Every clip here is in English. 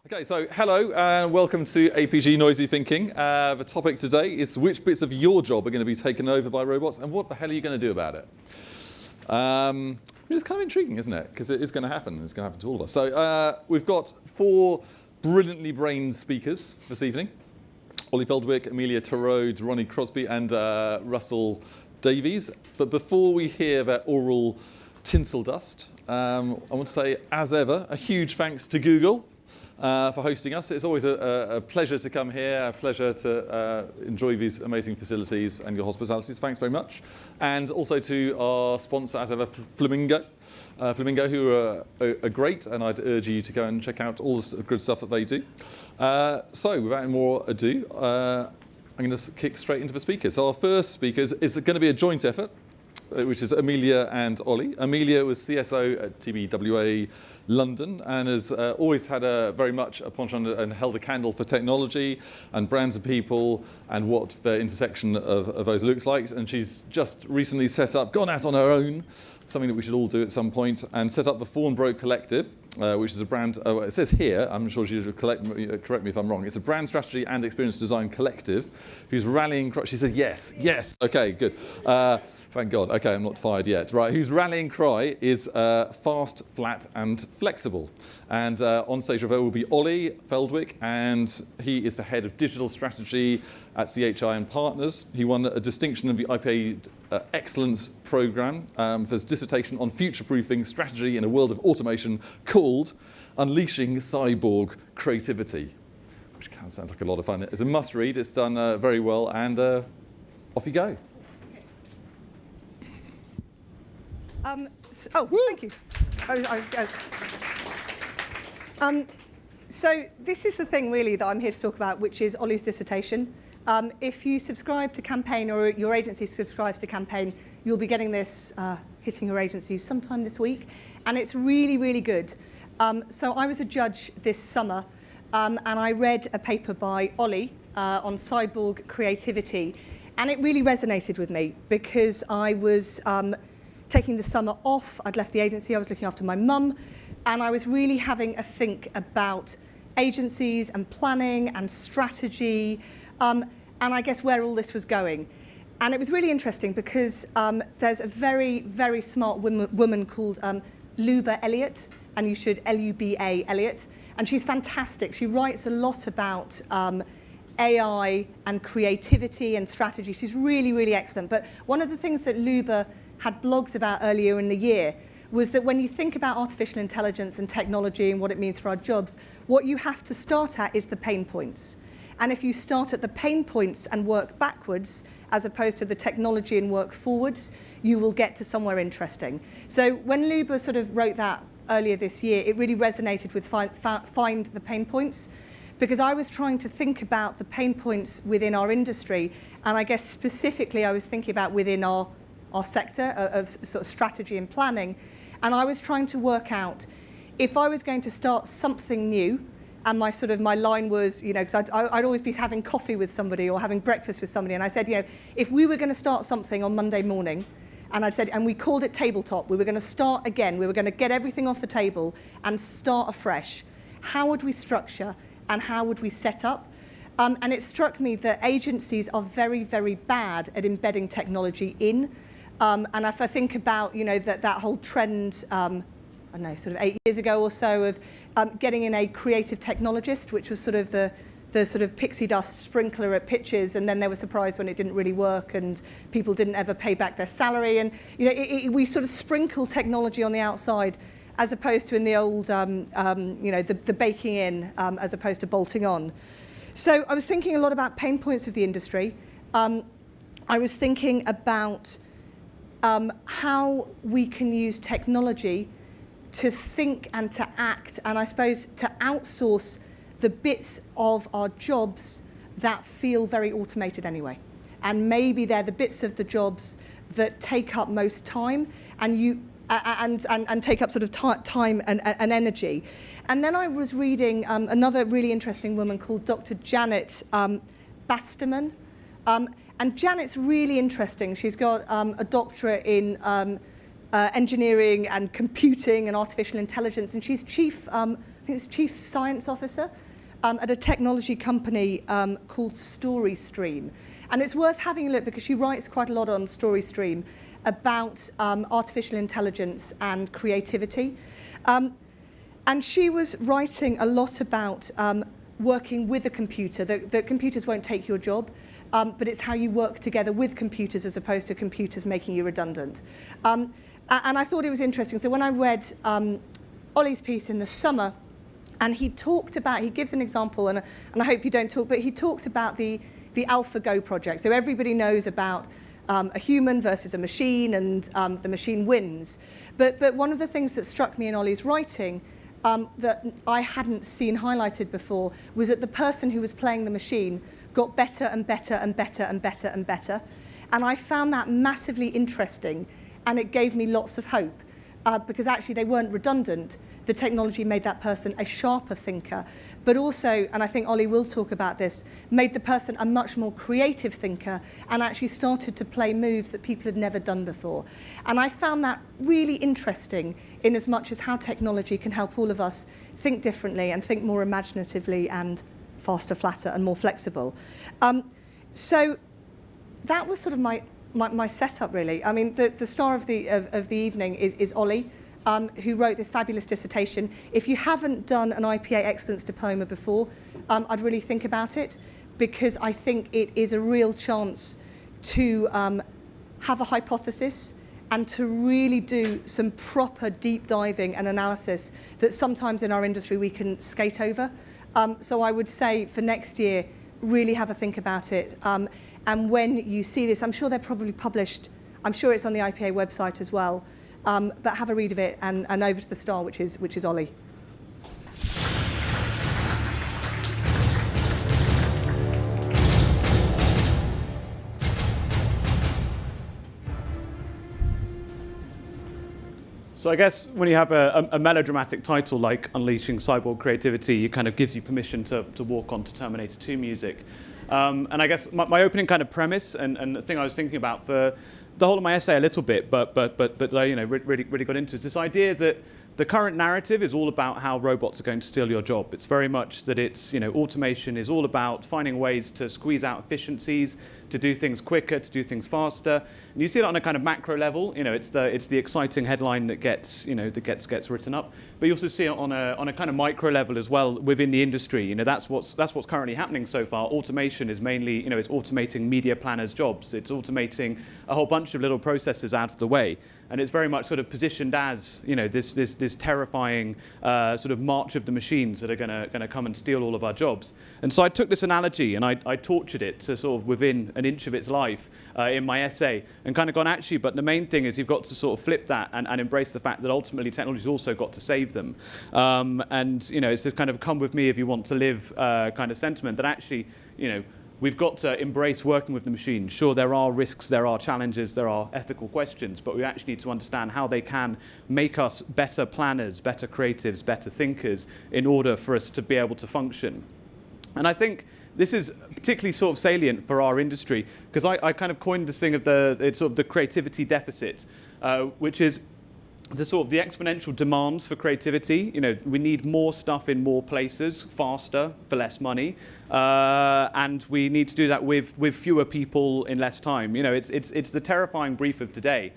Okay, so hello and welcome to APG Noisy Thinking. The topic today is which bits of your job are going to be taken over by robots and what the hell are you going to do about it? Which is kind of intriguing, isn't it? Because it is going to happen. It's going to happen to all of us. So we've got four brilliantly brained speakers this evening. Ollie Feldwick, Amelia, Torode, Ronnie, Crosbie and Russell Davies. But before we hear their oral tinsel dust, I want to say, as ever, a huge thanks to Google for hosting us. It's always a pleasure to come here, a pleasure to enjoy these amazing facilities and your hospitalities. Thanks very much. And also to our sponsor, as ever, Flamingo, who are great, and I'd urge you to go and check out all the good stuff that they do. So without any more ado, I'm going to kick straight into the speakers. So our first speaker is going to be a joint effort, which is Amelia and Ollie. Amelia was CSO at TBWA London and has always had very much a penchant and held a candle for technology and brands and people and what the intersection of those looks like. And she's just recently gone out on her own, something that we should all do at some point, and set up the Thornbroke Collective, which is a brand, it says here, I'm sure she'll correct me if I'm wrong, it's a brand strategy and experience design collective who's rallying, she said yes, okay, good. Thank God, okay, I'm not fired yet. Right, whose rallying cry is fast, flat and flexible. And on stage with her will be Ollie Feldwick, and he is the head of digital strategy at CHI and Partners. He won a distinction of the IPA Excellence Programme for his dissertation on future-proofing strategy in a world of automation called Unleashing Cyborg Creativity, which kind of sounds like a lot of fun. It's a must-read, it's done very well, and off you go. Thank you. So this is the thing really that I'm here to talk about, which is Ollie's dissertation. If you subscribe to Campaign or your agency subscribes to Campaign, you'll be getting this hitting your agencies sometime this week, and it's really, really good. So I was a judge this summer, and I read a paper by Ollie on cyborg creativity, and it really resonated with me because I was taking the summer off. I'd left the agency, I was looking after my mum, and I was really having a think about agencies and planning and strategy, and I guess where all this was going. And it was really interesting because there's a very, very smart woman called Luba Elliott, and you should L-U-B-A Elliott, and she's fantastic. She writes a lot about AI and creativity and strategy. She's really, really excellent. But one of the things that Luba had blogged about earlier in the year was that when you think about artificial intelligence and technology and what it means for our jobs, what you have to start at is the pain points. And if you start at the pain points and work backwards, as opposed to the technology and work forwards, you will get to somewhere interesting. So when Luba sort of wrote that earlier this year, it really resonated with find the pain points, because I was trying to think about the pain points within our industry, and I guess specifically I was thinking about within our sector of sort of strategy and planning, and I was trying to work out if I was going to start something new, and my line was, because I'd always be having coffee with somebody or having breakfast with somebody, and I said, if we were going to start something on Monday morning, and I said, and we called it tabletop, we were going to start again, we were going to get everything off the table and start afresh, how would we structure and how would we set up? And it struck me that agencies are very, very bad at embedding technology in. And if I think about, that whole trend, I don't know, sort of 8 years ago or so of getting in a creative technologist, which was sort of the sort of pixie dust sprinkler at pitches, and then they were surprised when it didn't really work and people didn't ever pay back their salary. And we sort of sprinkle technology on the outside as opposed to in the old, the baking in as opposed to bolting on. So I was thinking a lot about pain points of the industry. I was thinking about how we can use technology to think and to act, and I suppose to outsource the bits of our jobs that feel very automated anyway. And maybe they're the bits of the jobs that take up most time and take up sort of time and energy. And then I was reading another really interesting woman called Dr. Janet Basterman. And Janet's really interesting. She's got a doctorate in engineering and computing and artificial intelligence, and she's chief think it's Chief Science Officer at a technology company called StoryStream. And it's worth having a look because she writes quite a lot on StoryStream about artificial intelligence and creativity. And she was writing a lot about working with a computer, that computers won't take your job, but it's how you work together with computers as opposed to computers making you redundant. And I thought it was interesting. So when I read Ollie's piece in the summer, and he gives an example, and I hope you don't talk, but he talked about the AlphaGo project. So everybody knows about a human versus a machine, and the machine wins. But one of the things that struck me in Ollie's writing that I hadn't seen highlighted before was that the person who was playing the machine got better and better and better and better and better. And I found that massively interesting, and it gave me lots of hope because actually they weren't redundant. The technology made that person a sharper thinker, but also, and I think Ollie will talk about this, made the person a much more creative thinker and actually started to play moves that people had never done before. And I found that really interesting in as much as how technology can help all of us think differently and think more imaginatively and faster, flatter and more flexible. So that was sort of my setup really. I mean, the star of the evening is Ollie, who wrote this fabulous dissertation. If you haven't done an IPA Excellence Diploma before, I'd really think about it, because I think it is a real chance to have a hypothesis and to really do some proper deep diving and analysis that sometimes in our industry we can skate over. So I would say for next year, really have a think about it. And when you see this, I'm sure they're probably published, I'm sure it's on the IPA website as well. But have a read of it and over to the star, which is Ollie. So I guess when you have a melodramatic title like Unleashing Cyborg Creativity, it kind of gives you permission to walk on to Terminator 2 music. And I guess my opening kind of premise and the thing I was thinking about for the whole of my essay a little bit, but I really got into is this idea that the current narrative is all about how robots are going to steal your job. It's very much that it's, automation is all about finding ways to squeeze out efficiencies, to do things quicker, to do things faster. And you see that on a kind of macro level. It's the exciting headline that gets written up. But you also see it on a kind of micro level as well within the industry. That's what's currently happening so far. Automation is mainly, it's automating media planners' jobs. It's automating a whole bunch of little processes out of the way. And it's very much sort of positioned as, this terrifying sort of march of the machines that are going to come and steal all of our jobs. And so I took this analogy and I tortured it to sort of within an inch of its life in my essay and kind of gone, actually, but the main thing is you've got to sort of flip that and embrace the fact that ultimately technology's also got to save them. And, it's this kind of come with me if you want to live kind of sentiment that actually, we've got to embrace working with the machine. Sure, there are risks, there are challenges, there are ethical questions, but we actually need to understand how they can make us better planners, better creatives, better thinkers in order for us to be able to function. And I think this is particularly sort of salient for our industry because I kind of coined this thing of the creativity deficit, which is the exponential demands for creativity. We need more stuff in more places, faster, for less money, and we need to do that with fewer people in less time. It's the terrifying brief of today,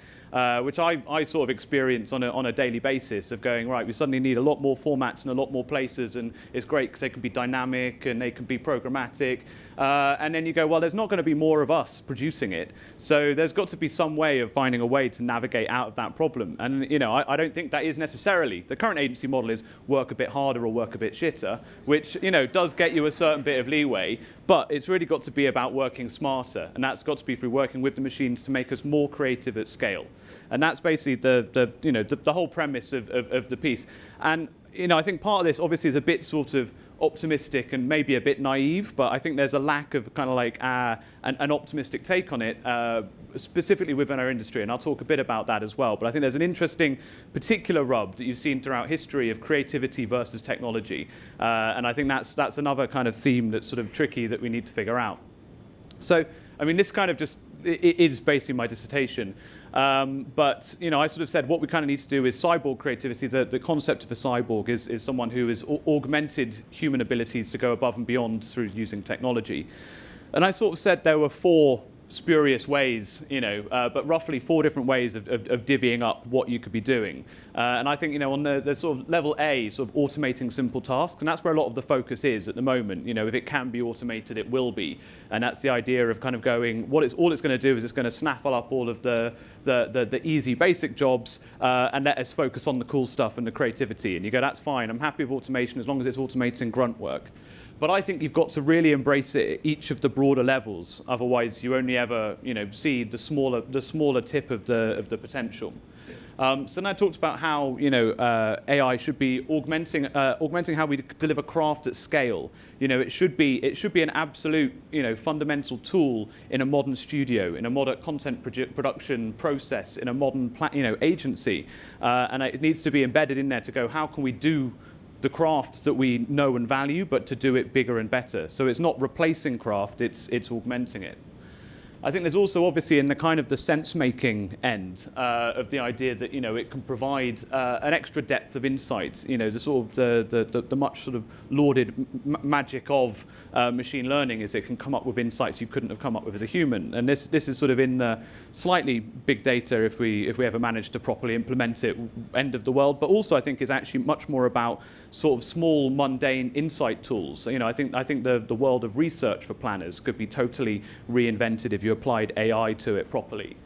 which I sort of experience on a daily basis of going, right, we suddenly need a lot more formats and a lot more places, and it's great because they can be dynamic and they can be programmatic. And then you go, well, there's not going to be more of us producing it. So there's got to be some way of finding a way to navigate out of that problem. And, I don't think that is necessarily. The current agency model is work a bit harder or work a bit shitter, which, does get you a certain bit of leeway. But it's really got to be about working smarter. And that's got to be through working with the machines to make us more creative at scale. And that's basically the whole premise of the piece. And, I think part of this obviously is a bit sort of optimistic and maybe a bit naive, but I think there's a lack of kind of like an optimistic take on it, specifically within our industry, and I'll talk a bit about that as well. But I think there's an interesting particular rub that you've seen throughout history of creativity versus technology, and I think that's another kind of theme that's sort of tricky that we need to figure out. So, I mean, this kind of just it is basically my dissertation. But I sort of said what we kind of need to do is cyborg creativity. The concept of a cyborg is someone who has augmented human abilities to go above and beyond through using technology. And I sort of said there were 4 spurious ways, but roughly 4 different ways of divvying up what you could be doing. And I think, on the sort of level A, sort of automating simple tasks, and that's where a lot of the focus is at the moment. If it can be automated, it will be. And that's the idea of kind of going, all it's going to do is it's going to snaffle up all of the easy basic jobs and let us focus on the cool stuff and the creativity. And you go, that's fine. I'm happy with automation as long as it's automating grunt work. But I think you've got to really embrace it at each of the broader levels. Otherwise, you only ever, see the smaller tip of the potential. So then I talked about how, AI should be augmenting how we deliver craft at scale. It should be an absolute, fundamental tool in a modern studio, in a modern content production process, in a modern, agency, and it needs to be embedded in there to go, how can we do the craft that we know and value, but to do it bigger and better. So it's not replacing craft, it's augmenting it. I think there's also obviously in the kind of the sense-making end of the idea that it can provide an extra depth of insight. The sort of the much sort of lauded magic of machine learning is it can come up with insights you couldn't have come up with as a human. And this is sort of in the slightly big data if we ever manage to properly implement it, end of the world. But also I think is actually much more about sort of small mundane insight tools. I think the world of research for planners could be totally reinvented if you applied AI to it properly.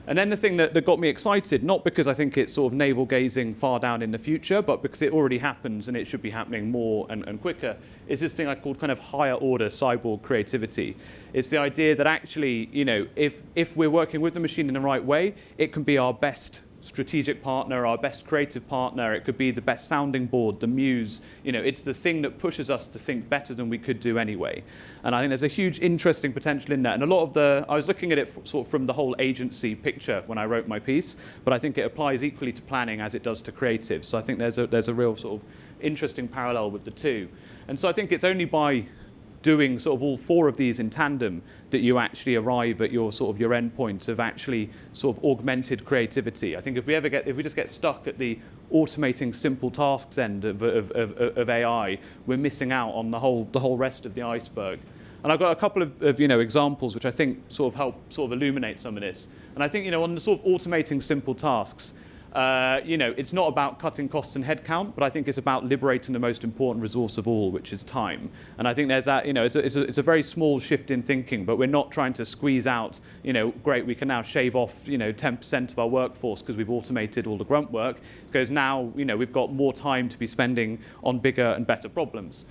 And then the thing that got me excited, not because I think it's sort of navel-gazing far down in the future, but because it already happens and it should be happening more and quicker, is this thing I called kind of higher order cyborg creativity. It's the idea that actually, if we're working with the machine in the right way, it can be our best strategic partner, our best creative partner. It could be the best sounding board, the muse. It's the thing that pushes us to think better than we could do anyway. And I think there's a huge interesting potential in that. And a lot of I was looking at it sort of from the whole agency picture when I wrote my piece, but I think it applies equally to planning as it does to creative. So I think there's a real sort of interesting parallel with the two. And so I think it's only by doing sort of all 4 of these in tandem that you actually arrive at your sort of your end point of actually sort of augmented creativity. I think if we just get stuck at the automating simple tasks end of AI, we're missing out on the whole rest of the iceberg. And I've got a couple of examples which I think sort of help sort of illuminate some of this. And I think on the sort of automating simple tasks, it's not about cutting costs and headcount, but I think it's about liberating the most important resource of all, which is time. And I think there's that, it's a very small shift in thinking, but we're not trying to squeeze out, great, we can now shave off, 10% of our workforce because we've automated all the grunt work, because now, we've got more time to be spending on bigger and better problems.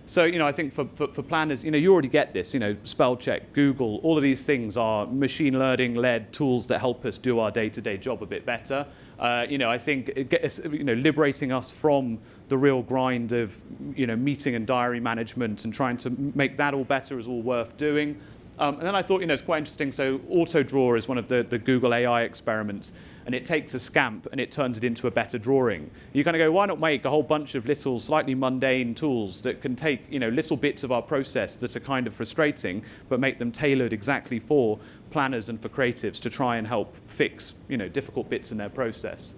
So, I think for planners, you already get this, spell check, Google, all of these things are machine learning-led tools that help us do our day-to-day job a bit better. I think liberating us from the real grind of, meeting and diary management and trying to make that all better is all worth doing. And then I thought, it's quite interesting. So AutoDraw is one of the Google AI experiments. And it takes a scamp and it turns it into a better drawing. You kind of go, why not make a whole bunch of little slightly mundane tools that can take little bits of our process that are kind of frustrating, but make them tailored exactly for planners and for creatives to try and help fix difficult bits in their process.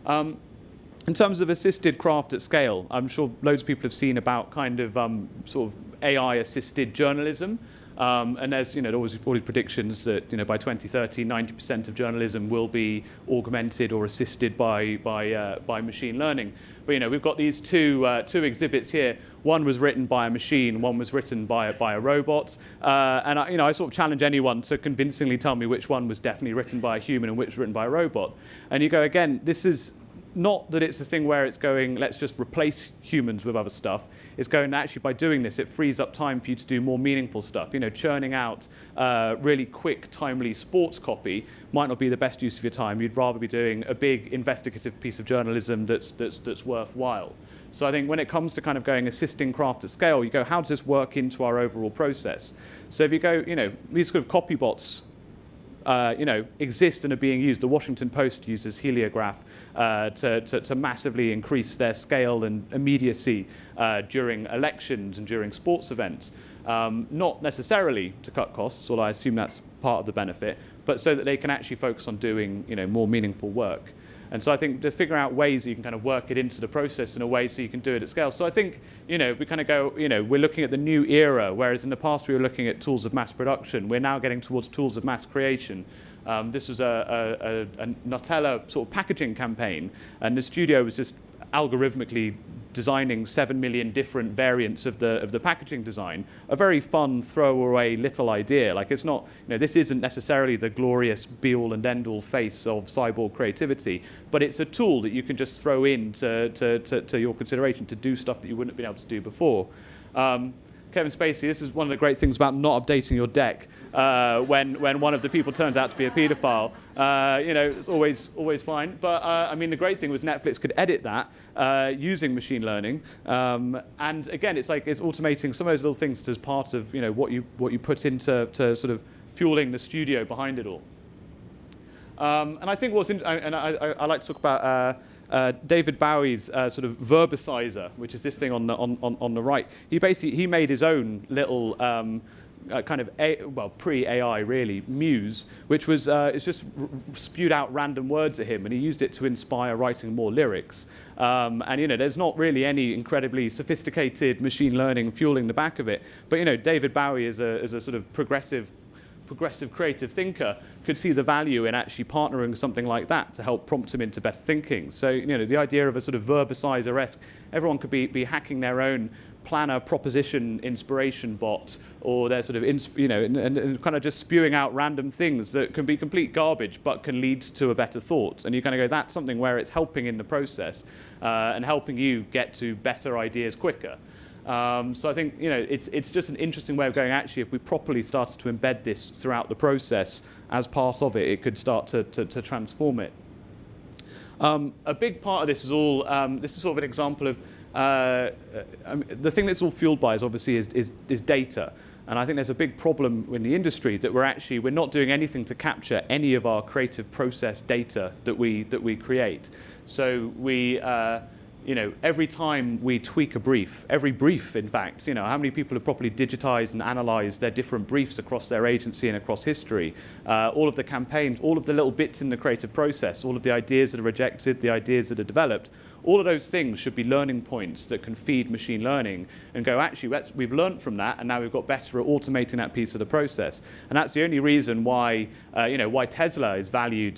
In terms of assisted craft at scale, I'm sure loads of people have seen about kind of sort of AI-assisted journalism. And there's always all these predictions that by 2030, 90% of journalism will be augmented or assisted by machine learning. But we've got these two exhibits here. One was written by a machine, one was written by a robot. And I sort of challenge anyone to convincingly tell me which one was definitely written by a human and which was written by a robot. And you go, again, this is not that it's a thing where it's going, let's just replace humans with other stuff. It's going, actually, by doing this, it frees up time for you to do more meaningful stuff. Churning out really quick, timely sports copy might not be the best use of your time. You'd rather be doing a big investigative piece of journalism that's worthwhile. So I think when it comes to kind of going assisting craft at scale, you go, how does this work into our overall process? So if you go, these sort of copy bots exist and are being used. The Washington Post uses heliograph to massively increase their scale and immediacy during elections and during sports events. Not necessarily to cut costs, although I assume that's part of the benefit, but so that they can actually focus on doing more meaningful work. And so I think to figure out ways that you can kind of work it into the process in a way so you can do it at scale. So I think, we kind of go, we're looking at the new era, whereas in the past we were looking at tools of mass production. We're now getting towards tools of mass creation. This was a Nutella sort of packaging campaign, and the studio was just algorithmically designing 7 million different variants of the packaging design. A very fun, throwaway little idea. Like, it's not, this isn't necessarily the glorious be-all and end-all face of cyborg creativity, but it's a tool that you can just throw in to your consideration to do stuff that you wouldn't have been able to do before. Kevin Spacey, this is one of the great things about not updating your deck when one of the people turns out to be a paedophile. It's always fine. But I mean, the great thing was Netflix could edit that using machine learning. And again, it's automating some of those little things as part of what you put into sort of fueling the studio behind it all. And I think I like to talk about David Bowie's sort of verbicizer, which is this thing on the right. He made his own little kind of pre-AI really Muse, which was it's just spewed out random words at him, and he used it to inspire writing more lyrics. And there's not really any incredibly sophisticated machine learning fueling the back of it. But David Bowie is a sort of progressive creative thinker could see the value in actually partnering with something like that to help prompt him into better thinking. So the idea of a sort of verbicizer-esque, everyone could be hacking their own planner proposition inspiration bot, or they're sort of and kind of just spewing out random things that can be complete garbage but can lead to a better thought. And you kind of go, that's something where it's helping in the process and helping you get to better ideas quicker. So I think it's just an interesting way of going. Actually, if we properly started to embed this throughout the process as part of it, it could start to transform it. A big part of this is all. This is sort of an example of the thing that's all fueled by is obviously is data. And I think there's a big problem in the industry that we're not doing anything to capture any of our creative process data that we create. So we. Every time we tweak a brief, every brief, in fact, how many people have properly digitized and analyzed their different briefs across their agency and across history, all of the campaigns, all of the little bits in the creative process, all of the ideas that are rejected, the ideas that are developed, all of those things should be learning points that can feed machine learning and go, actually, we've learned from that, and now we've got better at automating that piece of the process. And that's the only reason why, why Tesla is valued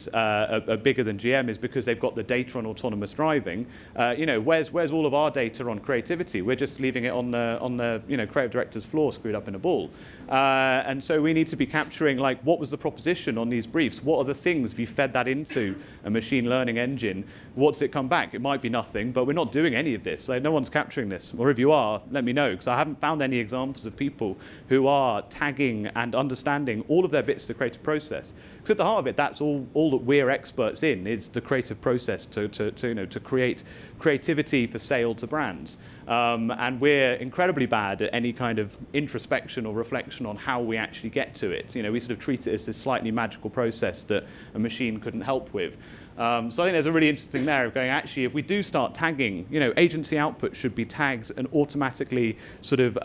bigger than GM, is because they've got the data on autonomous driving. Where's all of our data on creativity? We're just leaving it on the creative director's floor, screwed up in a ball. And so we need to be capturing, what was the proposition on these briefs? What are the things, if you fed that into a machine learning engine, what's it come back? It might be nothing, but we're not doing any of this. No one's capturing this. Or if you are, let me know, because I haven't found any examples of people who are tagging and understanding all of their bits of the creative process. Because at the heart of it, that's all that we're experts in, is the creative process to create creativity for sale to brands. And we're incredibly bad at any kind of introspection or reflection on how we actually get to it. We sort of treat it as this slightly magical process that a machine couldn't help with. So I think there's a really interesting there of going, actually, if we do start tagging, agency output should be tagged and automatically sort of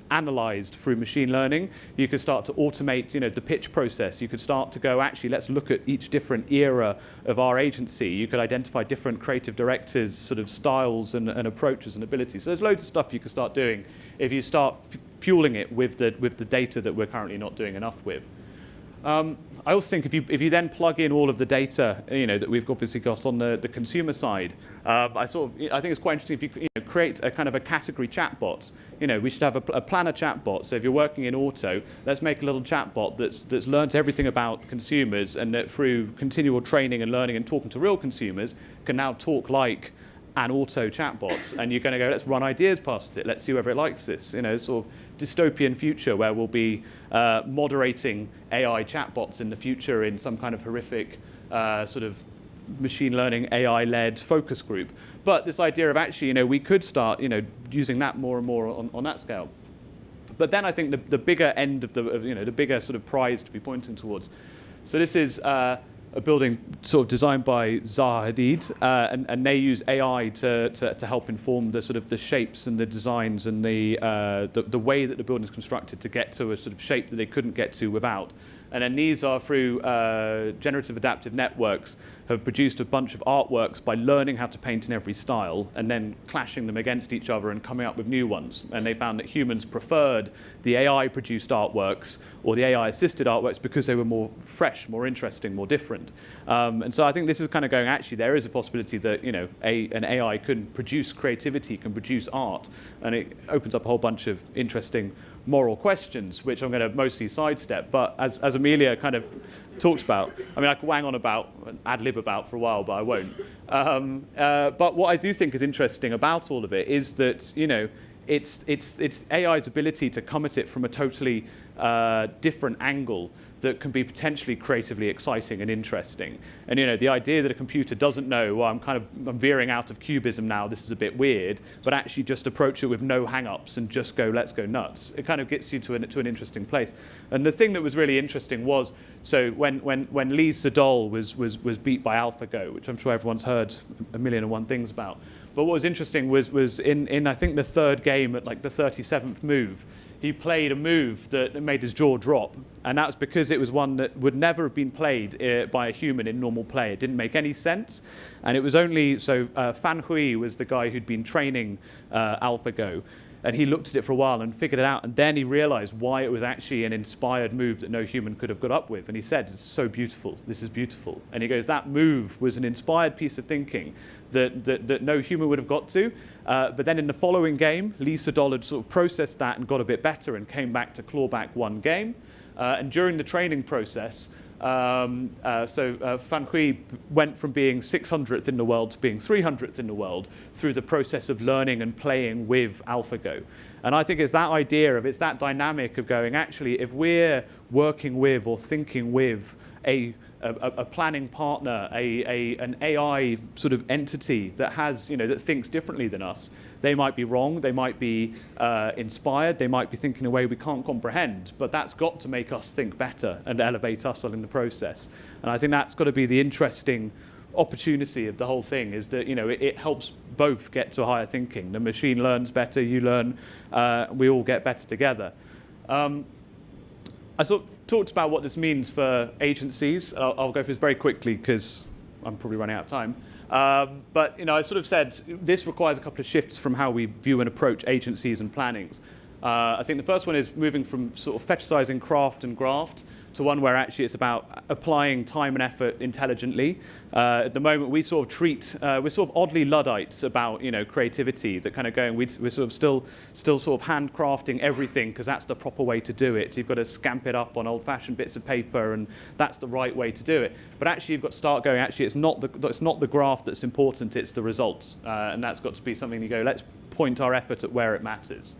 analyzed through machine learning. You could start to automate, the pitch process. You could start to go, actually, let's look at each different era of our agency. You could identify different creative directors' sort of styles and approaches and abilities. So there's loads of stuff you could start doing if you start fueling it with the data that we're currently not doing enough with. I also think if you then plug in all of the data that we've obviously got on the consumer side, I think it's quite interesting if you create a kind of a category chatbot. We should have a planner chatbot. So if you're working in auto, let's make a little chatbot that's learned everything about consumers, and that through continual training and learning and talking to real consumers can now talk like an auto chatbot. And you're going to go, let's run ideas past it. Let's see whether it likes this. Sort of dystopian future where we'll be moderating AI chatbots in the future in some kind of horrific sort of machine learning AI-led focus group. But this idea of actually, we could start, using that more and more on that scale. But then I think the bigger end of the bigger sort of prize to be pointing towards So this is a building sort of designed by Zaha Hadid, and they use AI to help inform the sort of the shapes and the designs and the way that the building is constructed to get to a sort of shape that they couldn't get to without. And then these are through generative adaptive networks have produced a bunch of artworks by learning how to paint in every style and then clashing them against each other and coming up with new ones. And they found that humans preferred the AI-produced artworks or the AI-assisted artworks because they were more fresh, more interesting, more different. And so I think this is kind of going, actually, there is a possibility that an AI can produce creativity, can produce art, and it opens up a whole bunch of interesting moral questions, which I'm going to mostly sidestep. But as Amelia kind of talks about, I mean, I could wang on about, ad-lib about for a while, but I won't. But what I do think is interesting about all of it is that, it's AI's ability to come at it from a totally different angle that can be potentially creatively exciting and interesting. And the idea that a computer doesn't know, well, I'm veering out of cubism now, this is a bit weird, but actually just approach it with no hang-ups and just go, let's go nuts. It kind of gets you to an interesting place. And the thing that was really interesting was, so when Lee Sedol was beat by AlphaGo, which I'm sure everyone's heard a million and one things about. But what was interesting was in I think the third game at like the 37th move, he played a move that made his jaw drop. And that was because it was one that would never have been played by a human in normal play. It didn't make any sense. And it was only, so Fan Hui was the guy who'd been training AlphaGo. And he looked at it for a while and figured it out. And then he realized why it was actually an inspired move that no human could have got up with. And he said, it's so beautiful. This is beautiful. And he goes, that move was an inspired piece of thinking that no human would have got to. But then in the following game, Lee Sedol had sort of processed that and got a bit better and came back to claw back one game. And during the training process, Fan Hui went from being 600th in the world to being 300th in the world through the process of learning and playing with AlphaGo. And I think it's that idea of, it's that dynamic of going, actually, if we're working with or thinking with a planning partner, an AI sort of entity that has, that thinks differently than us, they might be wrong, they might be inspired, they might be thinking in a way we can't comprehend, but that's got to make us think better and elevate us in the process. And I think that's got to be the interesting opportunity of the whole thing, is that it helps both get to higher thinking. The machine learns better, you learn, we all get better together. I sort of talked about what this means for agencies. I'll go through this very quickly because I'm probably running out of time. But I sort of said this requires a couple of shifts from how we view and approach agencies and plannings. I think the first one is moving from sort of fetishizing craft and graft to one where actually it's about applying time and effort intelligently. At the moment, we sort of treat, we're sort of oddly Luddites about creativity, that kind of going, we're sort of still sort of handcrafting everything because that's the proper way to do it. You've got to scamp it up on old-fashioned bits of paper, and that's the right way to do it. But actually, you've got to start going, actually, it's not the graph that's important, it's the result. And that's got to be something you go, let's point our effort at where it matters.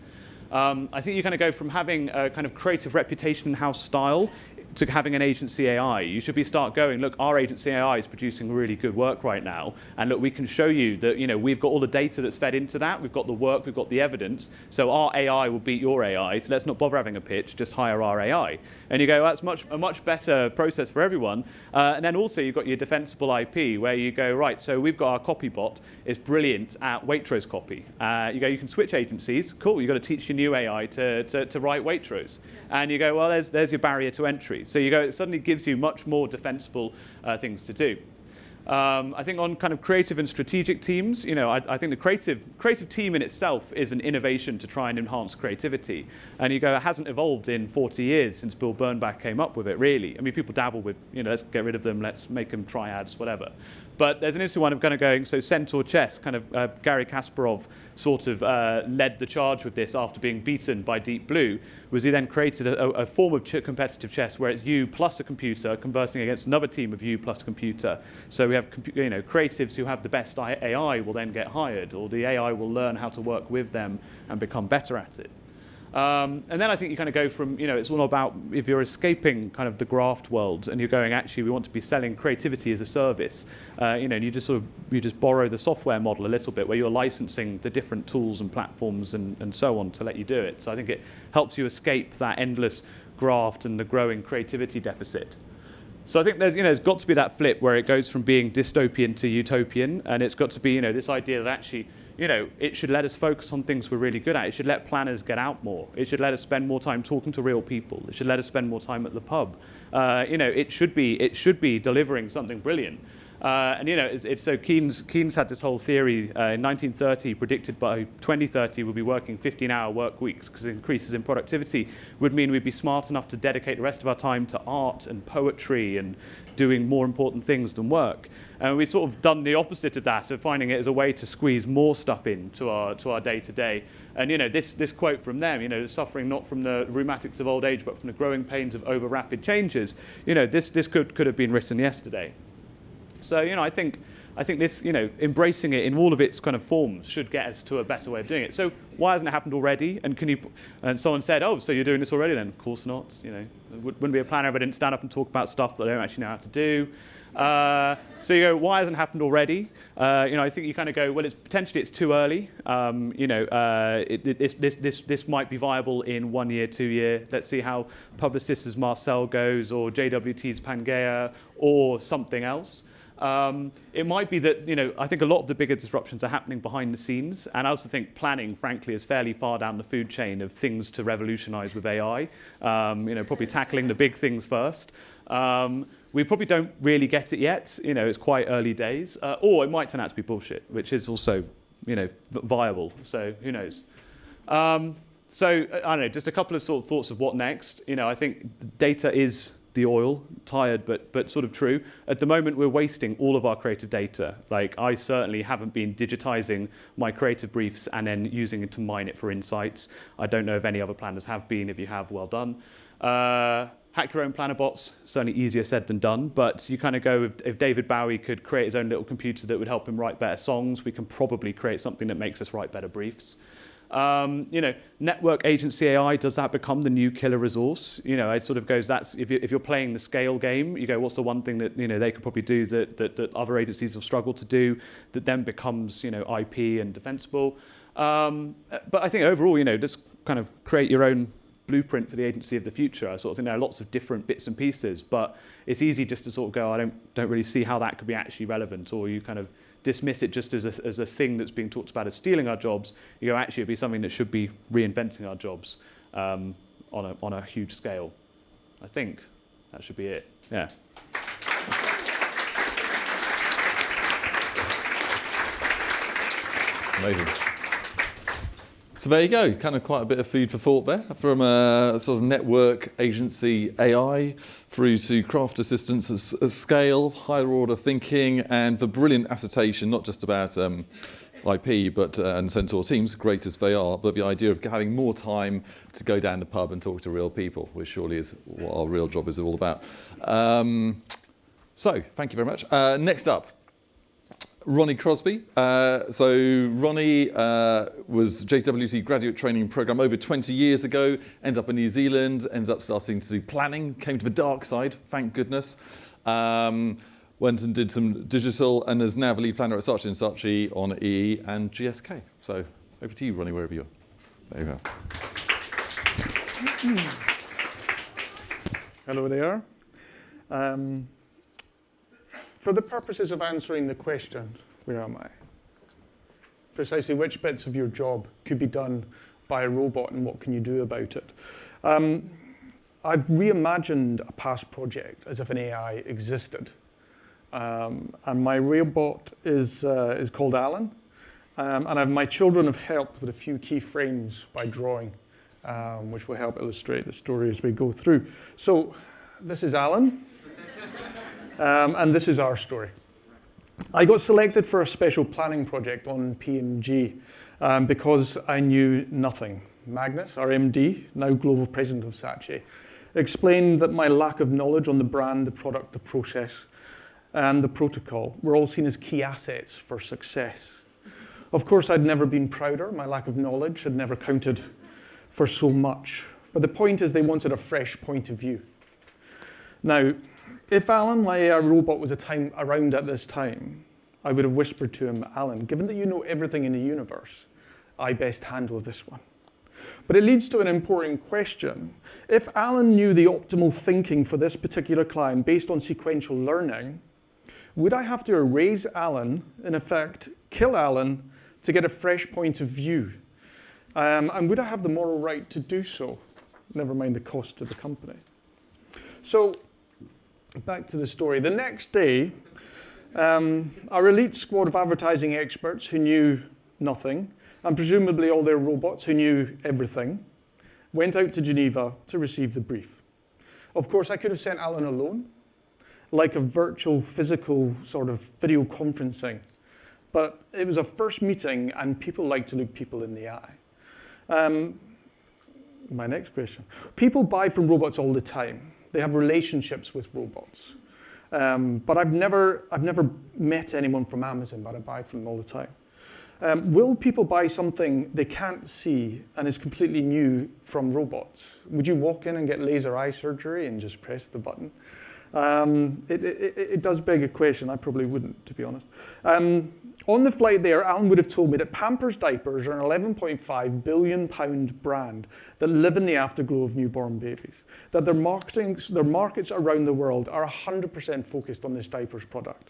I think you kind of go from having a kind of creative reputation and house style to having an agency AI. You should start going, look, our agency AI is producing really good work right now, and look, we can show you that we've got all the data that's fed into that, we've got the work, we've got the evidence, so our AI will beat your AI, so let's not bother having a pitch, just hire our AI. And you go, well, that's a much better process for everyone. And then also you've got your defensible IP, where you go, right, so we've got our copy bot, is brilliant at Waitrose copy. You go, you can switch agencies, cool, you've got to teach your new AI to write Waitrose. And you go, well, there's your barrier to entry. So you go, it suddenly gives you much more defensible things to do. I think on kind of creative and strategic teams, I think the creative team in itself is an innovation to try and enhance creativity. And you go, it hasn't evolved in 40 years since Bill Bernbach came up with it, really. I mean, people dabble with, let's get rid of them, let's make them triads, whatever. But there's an interesting one of kind of going, so Centaur chess, kind of Garry Kasparov sort of led the charge with this after being beaten by Deep Blue, was he then created a form of competitive chess where it's you plus a computer conversing against another team of you plus computer. So we have creatives who have the best AI will then get hired, or the AI will learn how to work with them and become better at it. And then I think you kind of go from, it's all about if you're escaping kind of the graft world and you're going, actually, we want to be selling creativity as a service. You just borrow the software model a little bit, where you're licensing the different tools and platforms and so on to let you do it. So I think it helps you escape that endless graft and the growing creativity deficit. So I think there's got to be that flip where it goes from being dystopian to utopian, and it's got to be this idea that actually it should let us focus on things we're really good at. It should let planners get out more. It should let us spend more time talking to real people. It should let us spend more time at the pub. It should be delivering something brilliant. So Keynes had this whole theory in 1930, predicted by 2030 we'll be working 15-hour work weeks because increases in productivity would mean we'd be smart enough to dedicate the rest of our time to art and poetry and doing more important things than work. And we've sort of done the opposite of that, of finding it as a way to squeeze more stuff into our day-to-day. And this quote from them, suffering not from the rheumatics of old age, but from the growing pains of over-rapid changes. This could have been written yesterday. So I think this embracing it in all of its kind of forms should get us to a better way of doing it. So why hasn't it happened already? And someone said, oh, so you're doing this already then? Of course not. Wouldn't be a planner if I didn't stand up and talk about stuff that I don't actually know how to do. So you go, why hasn't it happened already? I think you kind of go, well, it's too early. This might be viable in 1 year, 2 year. Let's see how Publicis' Marcel goes, or JWT's Pangea, or something else. It might be that, I think a lot of the bigger disruptions are happening behind the scenes. And I also think planning, frankly, is fairly far down the food chain of things to revolutionize with AI. Probably tackling the big things first. We probably don't really get it yet. It's quite early days. Or it might turn out to be bullshit, which is also, viable. So who knows? So I don't know, just a couple of sort of thoughts of what next. I think data is the oil, tired but sort of true. At the moment, we're wasting all of our creative data. Like, I certainly haven't been digitizing my creative briefs and then using it to mine it for insights. I don't know if any other planners have been. If you have, well done. Hack your own planner bots, certainly easier said than done, but you kind of go, if David Bowie could create his own little computer that would help him write better songs, we can probably create something that makes us write better briefs. Network agency AI, does that become the new killer resource? It sort of goes, that's if you're playing the scale game, you go, what's the one thing that they could probably do that other agencies have struggled to do, that then becomes IP and defensible. But I think overall, just kind of create your own blueprint for the agency of the future. I sort of think there are lots of different bits and pieces, but it's easy just to sort of go, I don't really see how that could be actually relevant, or you kind of dismiss it just as a thing that's being talked about as stealing our jobs. You go, actually, it'd be something that should be reinventing our jobs on a huge scale. I think that should be it. Yeah. Amazing. So there you go, kind of quite a bit of food for thought there, from a sort of network agency AI through to craft assistance at scale, higher order thinking, and the brilliant assertion, not just about IP but and Centaur teams, great as they are, but the idea of having more time to go down the pub and talk to real people, which surely is what our real job is all about. So thank you very much. Next up, Ronnie Crosbie. So Ronnie was JWT graduate training program over 20 years ago, ended up in New Zealand, ended up starting to do planning, came to the dark side, thank goodness. Went and did some digital, and is now the lead planner at Saatchi & Saatchi on EE and GSK. So over to you, Ronnie, wherever you are. There you go. Hello there. For the purposes of answering the question, where am I? Precisely which bits of your job could be done by a robot and what can you do about it? I've reimagined a past project as if an AI existed. And my robot is called Alan. And my children have helped with a few key frames by drawing, which will help illustrate the story as we go through. So this is Alan. And this is our story. I got selected for a special planning project on PMG because I knew nothing. Magnus, our MD, now global president of Saatchi, explained that my lack of knowledge on the brand, the product, the process, and the protocol were all seen as key assets for success. Of course, I'd never been prouder. My lack of knowledge had never counted for so much. But the point is they wanted a fresh point of view. Now, if Alan, my AI robot, was around at this time, I would have whispered to him, Alan, given that you know everything in the universe, I best handle this one. But it leads to an important question. If Alan knew the optimal thinking for this particular client based on sequential learning, would I have to erase Alan, in effect, kill Alan, to get a fresh point of view? And would I have the moral right to do so? Never mind the cost to the company. So, back to the story. The next day, our elite squad of advertising experts who knew nothing, and presumably all their robots who knew everything, went out to Geneva to receive the brief. Of course, I could have sent Alan alone, like a virtual, physical sort of video conferencing. But it was a first meeting, and people like to look people in the eye. My next question. People buy from robots all the time. They have relationships with robots. But I've never met anyone from Amazon, but I buy from them all the time. Will people buy something they can't see and is completely new from robots? Would you walk in and get laser eye surgery and just press the button? It does beg a question. I probably wouldn't, to be honest. On the flight there, Alan would have told me that Pampers diapers are an £11.5 billion brand that live in the afterglow of newborn babies. That their markets around the world are 100% focused on this diapers product,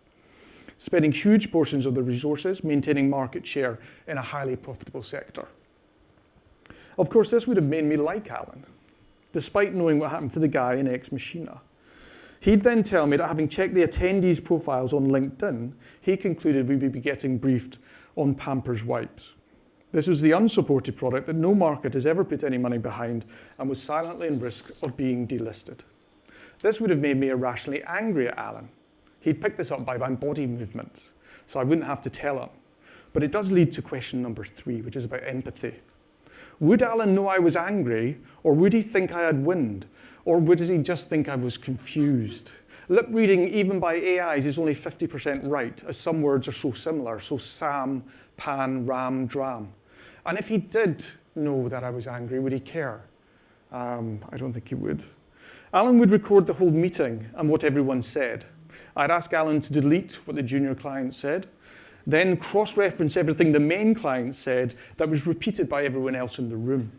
spending huge portions of their resources maintaining market share in a highly profitable sector. Of course, this would have made me like Alan, despite knowing what happened to the guy in Ex Machina. He'd then tell me that having checked the attendees' profiles on LinkedIn, he concluded we would be getting briefed on Pampers wipes. This was the unsupported product that no market has ever put any money behind and was silently in risk of being delisted. This would have made me irrationally angry at Alan. He'd picked this up by my body movements, so I wouldn't have to tell him. But it does lead to question number 3, which is about empathy. Would Alan know I was angry, or would he think I had wind? Or would he just think I was confused? Lip reading, even by AIs, is only 50% right, as some words are so similar. So Sam, Pan, Ram, Dram. And if he did know that I was angry, would he care? I don't think he would. Alan would record the whole meeting and what everyone said. I'd ask Alan to delete what the junior client said, then cross-reference everything the main client said that was repeated by everyone else in the room.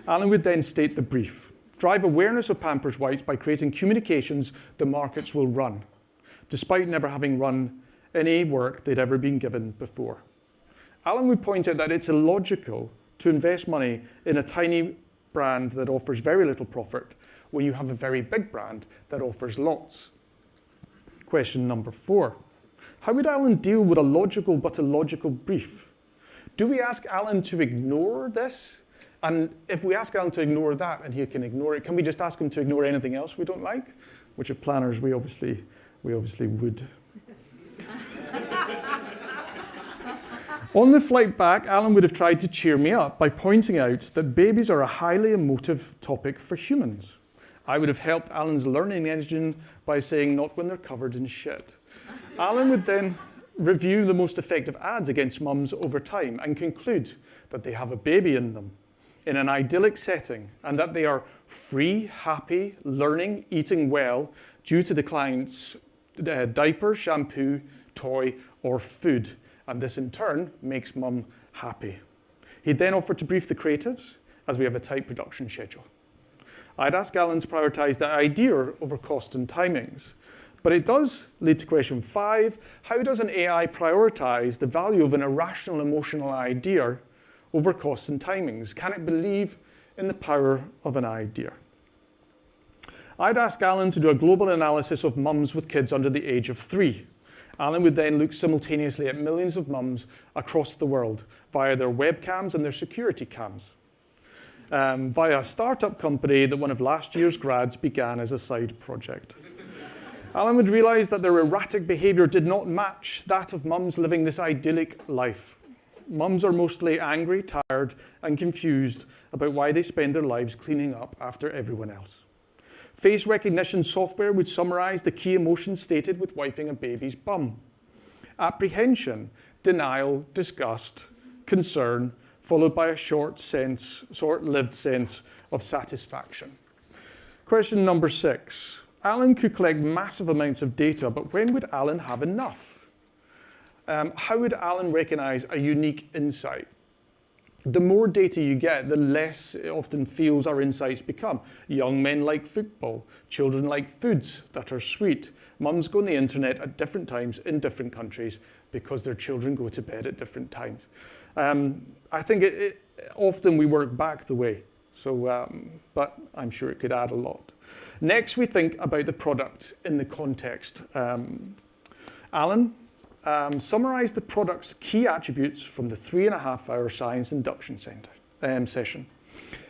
Alan would then state the brief. Drive awareness of Pampers wipes by creating communications the markets will run, despite never having run any work they'd ever been given before. Alan would point out that it's illogical to invest money in a tiny brand that offers very little profit when you have a very big brand that offers lots. Question number 4. How would Alan deal with a logical but illogical brief? Do we ask Alan to ignore this? And if we ask Alan to ignore that and he can ignore it, can we just ask him to ignore anything else we don't like? Which of planners we obviously would. On the flight back, Alan would have tried to cheer me up by pointing out that babies are a highly emotive topic for humans. I would have helped Alan's learning engine by saying not when they're covered in shit. Alan would then review the most effective ads against mums over time and conclude that they have a baby in them, in an idyllic setting, and that they are free, happy, learning, eating well due to the client's diaper, shampoo, toy, or food. And this in turn makes mum happy. He'd then offer to brief the creatives as we have a tight production schedule. I'd ask Alan to prioritise the idea over cost and timings. But it does lead to question 5. How does an AI prioritise the value of an irrational emotional idea over costs and timings? Can it believe in the power of an idea? I'd ask Alan to do a global analysis of mums with kids under the age of 3. Alan would then look simultaneously at millions of mums across the world via their webcams and their security cams, via a startup company that one of last year's grads began as a side project. Alan would realise that their erratic behaviour did not match that of mums living this idyllic life. Mums are mostly angry, tired, and confused about why they spend their lives cleaning up after everyone else. Face recognition software would summarise the key emotions stated with wiping a baby's bum. Apprehension, denial, disgust, concern, followed by a short-lived sense of satisfaction. Question number 6. Alan could collect massive amounts of data, but when would Alan have enough? How would Alan recognise a unique insight? The more data you get, the less it often feels our insights become. Young men like football. Children like foods that are sweet. Mums go on the internet at different times in different countries because their children go to bed at different times. I think often we work back the way, but I'm sure it could add a lot. Next, we think about the product in the context. Alan summarised the product's key attributes from the 3.5-hour science induction session.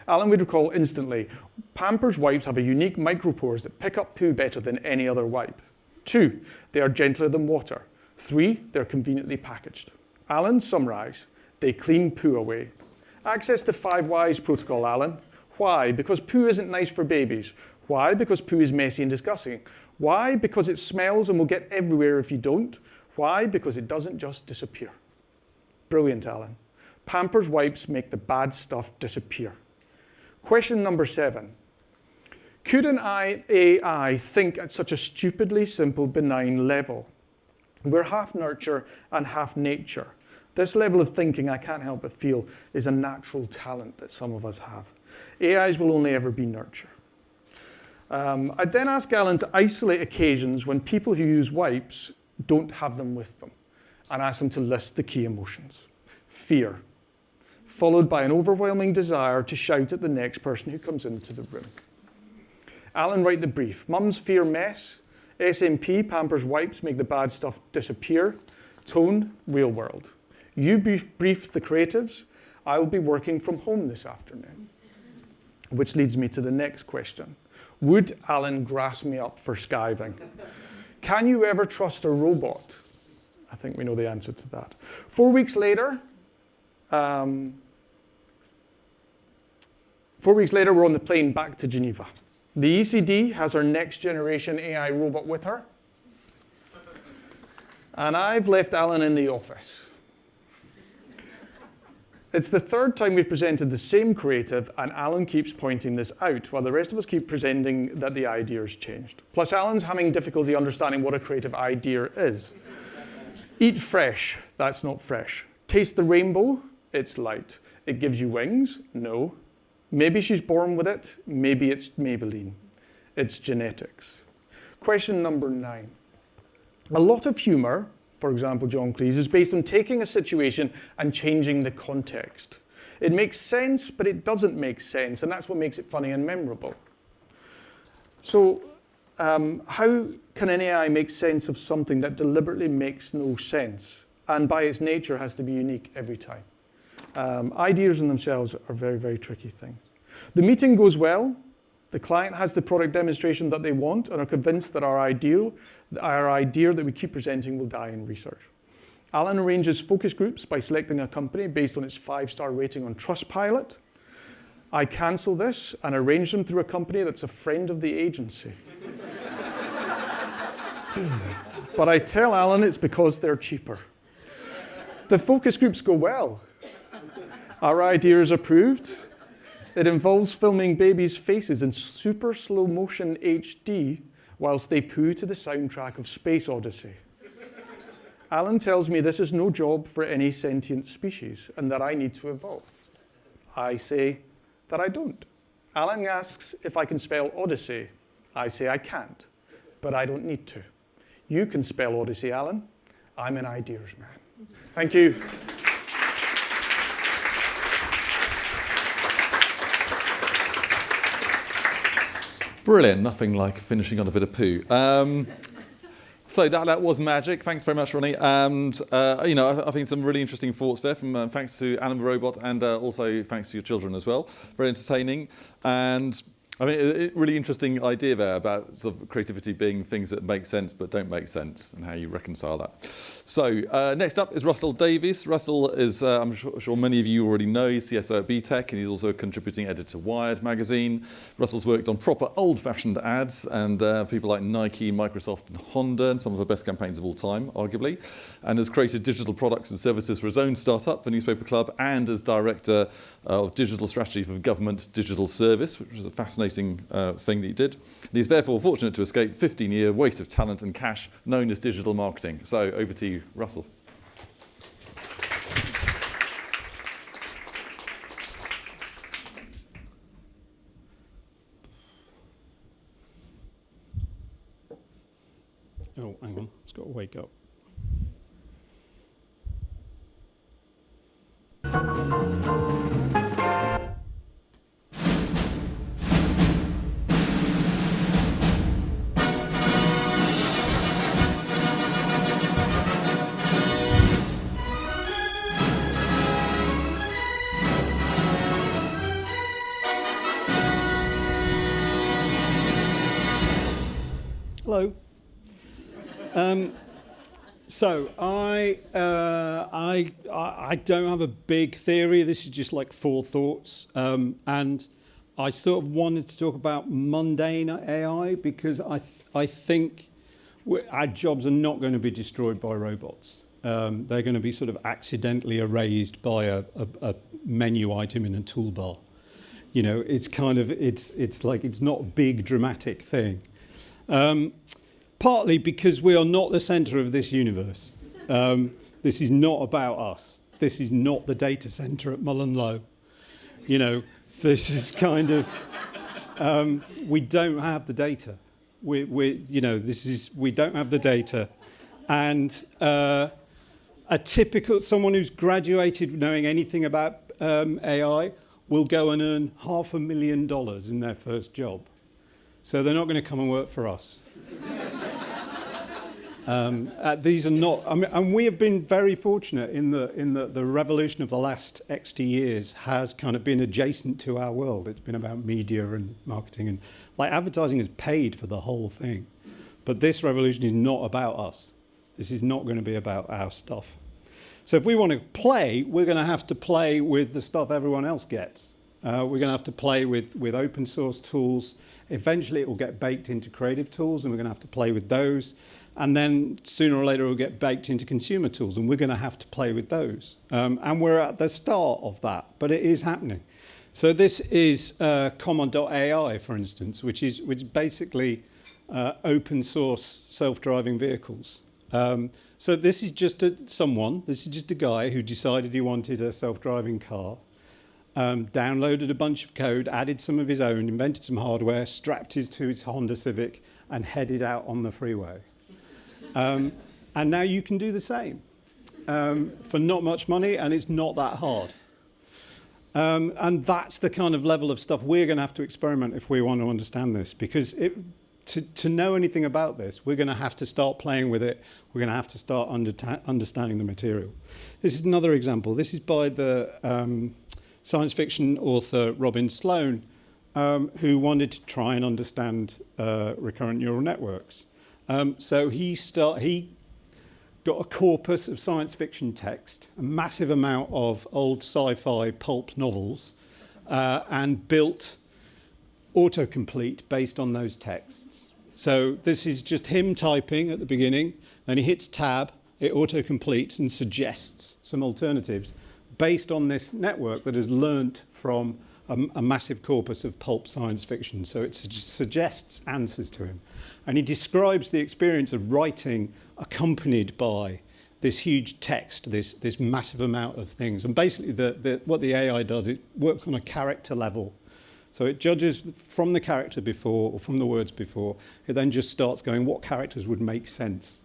Alan would recall instantly, Pampers wipes have a unique micropores that pick up poo better than any other wipe. 2, they are gentler than water. 3, they're conveniently packaged. Alan summarised, they clean poo away. Access the 5 Whys protocol, Alan. Why? Because poo isn't nice for babies. Why? Because poo is messy and disgusting. Why? Because it smells and will get everywhere if you don't. Why? Because it doesn't just disappear. Brilliant, Alan. Pampers wipes make the bad stuff disappear. Question number 7. Could an AI think at such a stupidly simple, benign level? We're half nurture and half nature. This level of thinking, I can't help but feel, is a natural talent that some of us have. AIs will only ever be nurture. I'd then ask Alan to isolate occasions when people who use wipes don't have them with them, and ask them to list the key emotions. Fear, followed by an overwhelming desire to shout at the next person who comes into the room. Alan, write the brief. Mums fear mess. SMP, Pampers wipes make the bad stuff disappear. Tone, real world. You brief the creatives. I'll be working from home this afternoon. Which leads me to the next question. Would Alan grass me up for skiving? Can you ever trust a robot? I think we know the answer to that. 4 weeks later, we're on the plane back to Geneva. The ECD has our next generation AI robot with her. And I've left Alan in the office. It's the 3rd time we've presented the same creative, and Alan keeps pointing this out, while the rest of us keep presenting that the idea has changed. Plus, Alan's having difficulty understanding what a creative idea is. Eat fresh, that's not fresh. Taste the rainbow, it's light. It gives you wings, no. Maybe she's born with it, maybe it's Maybelline. It's genetics. Question number 9. A lot of humour, for example, John Cleese, is based on taking a situation and changing the context. It makes sense, but it doesn't make sense, and that's what makes it funny and memorable. So, how can an AI make sense of something that deliberately makes no sense, and by its nature has to be unique every time? Ideas in themselves are very, very tricky things. The meeting goes well. The client has the product demonstration that they want and are convinced that our idea that we keep presenting will die in research. Alan arranges focus groups by selecting a company based on its 5-star rating on Trustpilot. I cancel this and arrange them through a company that's a friend of the agency. But I tell Alan it's because they're cheaper. The focus groups go well. Our idea is approved. It involves filming babies' faces in super slow motion HD whilst they poo to the soundtrack of Space Odyssey. Alan tells me this is no job for any sentient species and that I need to evolve. I say that I don't. Alan asks if I can spell Odyssey. I say I can't, but I don't need to. You can spell Odyssey, Alan. I'm an ideas man. Thank you. Brilliant. Nothing like finishing on a bit of poo. So that was magic. Thanks very much, Ronnie. And I think some really interesting thoughts there. From thanks to Alan the robot, and also thanks to your children as well. Very entertaining. And I mean, a really interesting idea there about sort of creativity being things that make sense but don't make sense, and how you reconcile that. So next up is Russell Davies. Russell is, I'm sure many of you already know, he's CSO at BTEC, and he's also a contributing editor to Wired magazine. Russell's worked on proper old-fashioned ads, and people like Nike, Microsoft, and Honda, and some of the best campaigns of all time, arguably, and has created digital products and services for his own startup, the Newspaper Club, and as director of digital strategy for Government Digital Service, which was a fascinating thing that he did. And he's therefore fortunate to escape 15-year waste of talent and cash known as digital marketing. So over to you, Russell. Oh, hang on, it's got to wake up. Hello. So I don't have a big theory. This is just like 4 thoughts, and I sort of wanted to talk about mundane AI because I think our jobs are not going to be destroyed by robots. They're going to be sort of accidentally erased by a menu item in a toolbar. You know, it's kind of it's like it's not a big dramatic thing. Partly because we are not the centre of this universe. This is not about us. This is not the data centre at Mullenlow. You know, this is kind of we don't have the data. We don't have the data, and a typical someone who's graduated knowing anything about AI will go and earn $500,000 in their first job. So they're not going to come and work for us. These are not, I mean, and we have been very fortunate in the revolution of the last XT years has kind of been adjacent to our world. It's been about media and marketing, and like advertising is paid for the whole thing. But this revolution is not about us. This is not going to be about our stuff. So if we want to play, we're going to have to play with the stuff everyone else gets. We're going to have to play with open source tools. Eventually it will get baked into creative tools, and we're going to have to play with those. And then sooner or later it will get baked into consumer tools, and we're going to have to play with those. And we're at the start of that, but it is happening. So this is Common.ai, for instance, which is basically open source self-driving vehicles. So this is just a guy who decided he wanted a self-driving car. Downloaded a bunch of code, added some of his own, invented some hardware, strapped it to his Honda Civic, and headed out on the freeway. And now you can do the same for not much money, and it's not that hard. And that's the kind of level of stuff we're going to have to experiment if we want to understand this, because to know anything about this, we're going to have to start playing with it. We're going to have to start understanding the material. This is another example. This is by the science fiction author Robin Sloan, who wanted to try and understand recurrent neural networks. So he got a corpus of science fiction text, a massive amount of old sci-fi pulp novels, and built autocomplete based on those texts. So this is just him typing at the beginning, then he hits tab, it autocompletes and suggests some alternatives based on this network that has learnt from a massive corpus of pulp science fiction. So it suggests answers to him. And he describes the experience of writing accompanied by this huge text, this massive amount of things. And basically what the AI does, it works on a character level. So it judges from the character before, or from the words before. It then just starts going, what characters would make sense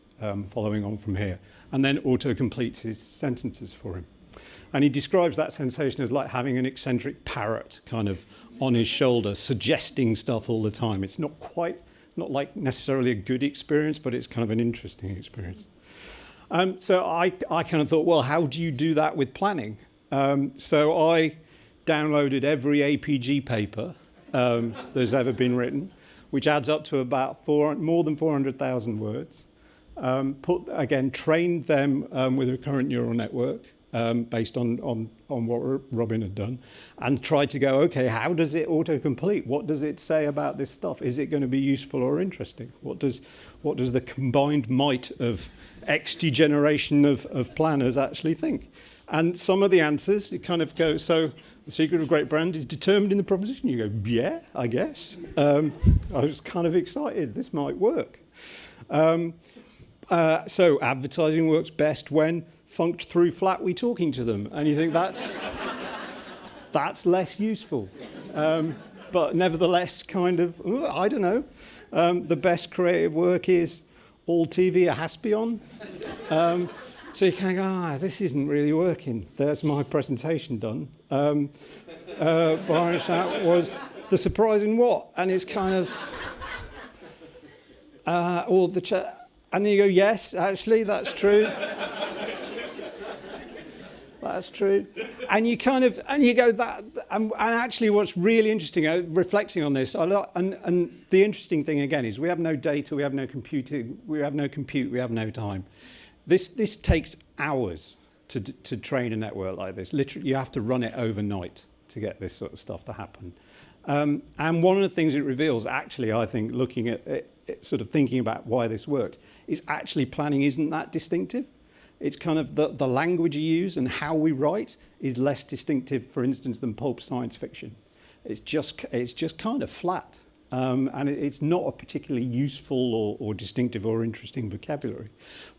following on from here? And then auto-completes his sentences for him. And he describes that sensation as like having an eccentric parrot kind of on his shoulder, suggesting stuff all the time. It's not like necessarily a good experience, but it's kind of an interesting experience. So I kind of thought, well, how do you do that with planning? So I downloaded every APG paper that's ever been written, which adds up to about more than 400,000 words. Trained them with a recurrent neural network. Based on what Robin had done, and tried to go, okay, how does it autocomplete? What does it say about this stuff? Is it going to be useful or interesting? What does the combined might of XT generation of planners actually think? And some of the answers, it kind of go, so the secret of great brand is determined in the proposition. You go, yeah, I guess. I was kind of excited, this might work. So advertising works best when funked through flat we talking to them, and you think that's less useful, but nevertheless kind of I don't know. The best creative work is all TV has to be on. So you kind of go, this isn't really working. There's my presentation done. Behind that was the surprising what? And it's kind of, all the chat. And then you go, yes, actually, that's true. That's true. And you kind of, and you go that, and actually what's really interesting, reflecting on this, and the interesting thing again is we have no data, we have no computing, we have no compute, we have no time. This takes hours to train a network like this. Literally, you have to run it overnight to get this sort of stuff to happen. And one of the things it reveals, actually, I think, looking at it, sort of thinking about why this worked, is actually planning isn't that distinctive. It's kind of the language you use and how we write is less distinctive, for instance, than pulp science fiction. It's just kind of flat. And it's not a particularly useful or distinctive or interesting vocabulary.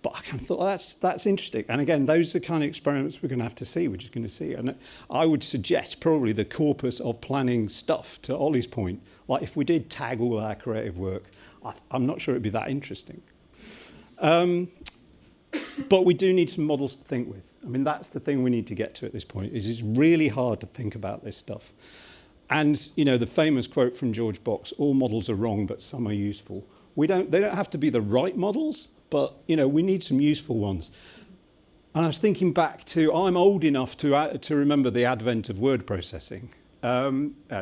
But I kind of thought, that's interesting. And again, those are the kind of experiments we're going to have to see, we're just going to see. And I would suggest probably the corpus of planning stuff, to Ollie's point, like if we did tag all our creative work, I'm not sure it'd be that interesting. But we do need some models to think with. I mean, that's the thing we need to get to at this point, is it's really hard to think about this stuff. And, you know, the famous quote from George Box, all models are wrong, but some are useful. They don't have to be the right models, but, you know, we need some useful ones. And I was thinking back to, I'm old enough to remember the advent of word processing,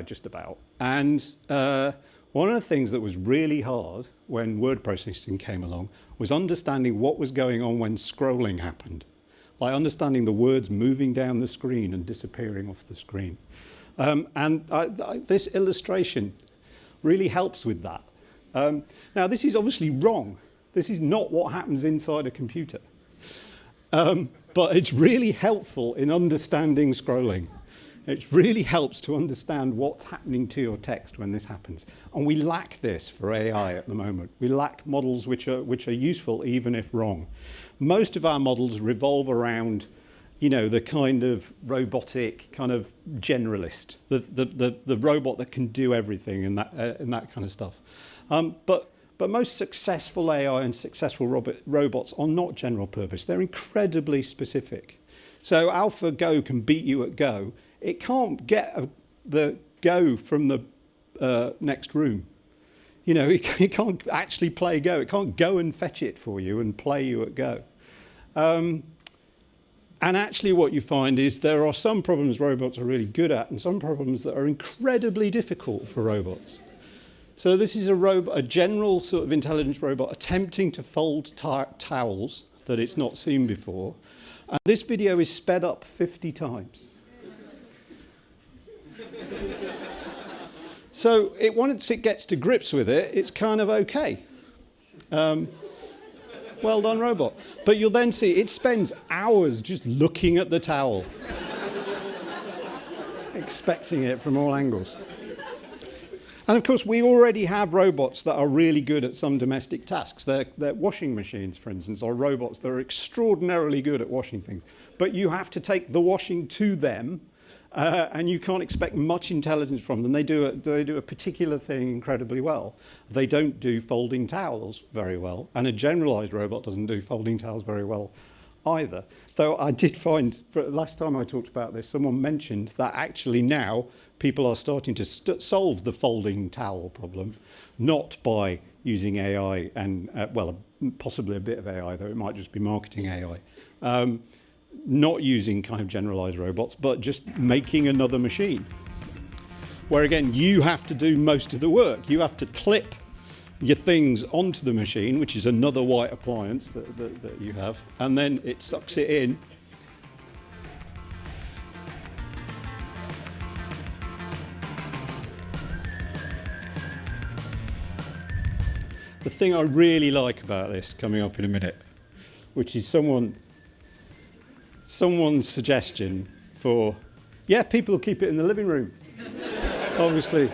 just about. And one of the things that was really hard when word processing came along was understanding what was going on when scrolling happened. Like understanding the words moving down the screen and disappearing off the screen. This illustration really helps with that. Now, this is obviously wrong. This is not what happens inside a computer. But it's really helpful in understanding scrolling. It really helps to understand what's happening to your text when this happens. And we lack this for AI at the moment. We lack models which are useful, even if wrong. Most of our models revolve around, you know, the kind of robotic kind of generalist, the robot that can do everything and that kind of stuff. But most successful AI and successful robots are not general purpose. They're incredibly specific. So AlphaGo can beat you at Go. It can't get the Go from the next room. You know, it can't actually play Go. It can't go and fetch it for you and play you at Go. And actually what you find is there are some problems robots are really good at and some problems that are incredibly difficult for robots. So this is a general sort of intelligence robot attempting to fold towels that it's not seen before. And this video is sped up 50 times. So once it gets to grips with it, it's kind of okay. Well done, robot. But you'll then see it spends hours just looking at the towel, expecting it from all angles. And of course, we already have robots that are really good at some domestic tasks. They're washing machines, for instance, or robots that are extraordinarily good at washing things. But you have to take the washing to them, and you can't expect much intelligence from them. They do a particular thing incredibly well. They don't do folding towels very well, and a generalized robot doesn't do folding towels very well either. Though I did find, last time I talked about this, someone mentioned that actually now people are starting to solve the folding towel problem, not by using AI and, well, possibly a bit of AI, though it might just be marketing AI. Not using kind of generalized robots, but just making another machine. Where again, you have to do most of the work. You have to clip your things onto the machine, which is another white appliance that you have, and then it sucks it in. The thing I really like about this, coming up in a minute, which is someone's suggestion for, yeah, people will keep it in the living room, obviously.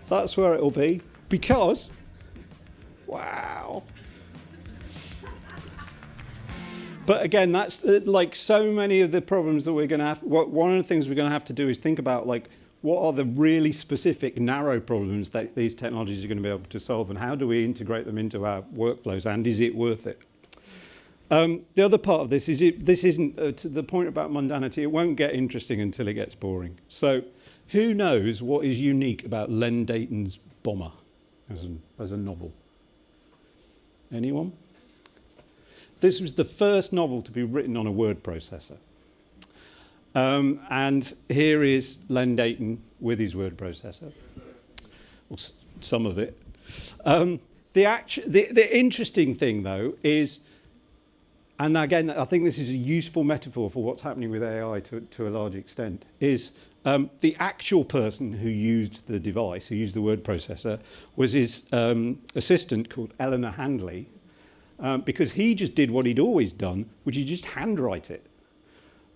That's where it'll be, because, wow. But again, that's like so many of the problems that we're going to have. One of the things we're going to have to do is think about like what are the really specific narrow problems that these technologies are going to be able to solve, and how do we integrate them into our workflows, and is it worth it? The other part of this is this isn't to the point about mundanity. It won't get interesting until it gets boring. So who knows what is unique about Len Deighton's Bomber as a novel? Anyone? This was the first novel to be written on a word processor. And here is Len Deighton with his word processor, or some of it. The interesting thing, though, is, and again, I think this is a useful metaphor for what's happening with AI to a large extent, is the actual person who used the device, who used the word processor, was his assistant called Eleanor Handley, because he just did what he'd always done, which is just handwrite it.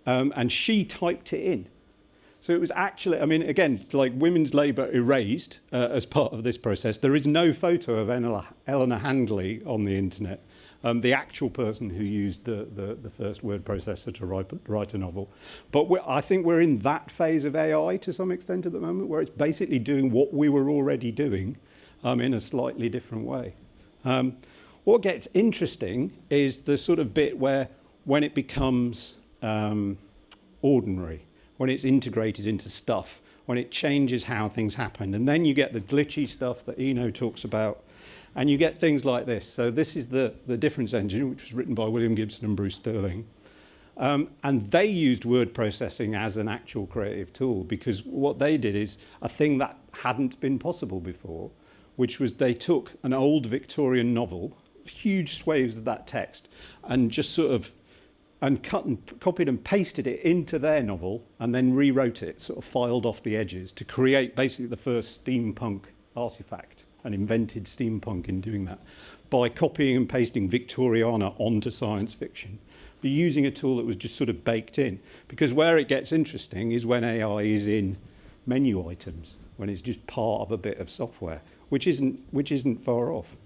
And she typed it in. So it was actually, I mean, again, like women's labour erased as part of this process. There is no photo of Eleanor Handley on the internet, the actual person who used the first word processor to write a novel. But I think we're in that phase of AI to some extent at the moment, where it's basically doing what we were already doing in a slightly different way. What gets interesting is the sort of bit where when it becomes ordinary, when it's integrated into stuff, when it changes how things happen. And then you get the glitchy stuff that Eno talks about, and you get things like this. So this is the difference engine, which was written by William Gibson and Bruce Sterling. And they used word processing as an actual creative tool, because what they did is a thing that hadn't been possible before, which was they took an old Victorian novel, huge swathes of that text, and just sort of cut and copied and pasted it into their novel, and then rewrote it, sort of filed off the edges to create basically the first steampunk artifact, and invented steampunk in doing that by copying and pasting Victoriana onto science fiction, but using a tool that was just sort of baked in. Because where it gets interesting is when AI is in menu items, when it's just part of a bit of software, which isn't far off.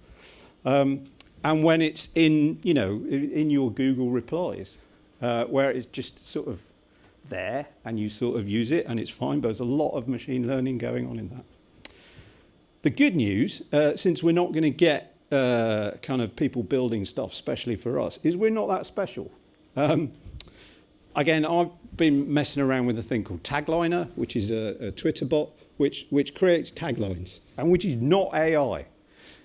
And when it's in, you know, in your Google replies, where it's just sort of there and you sort of use it and it's fine, but there's a lot of machine learning going on in that. The good news, since we're not going to get kind of people building stuff specially for us, is we're not that special. Again, I've been messing around with a thing called Tagliner, which is a Twitter bot, which creates taglines, and which is not AI.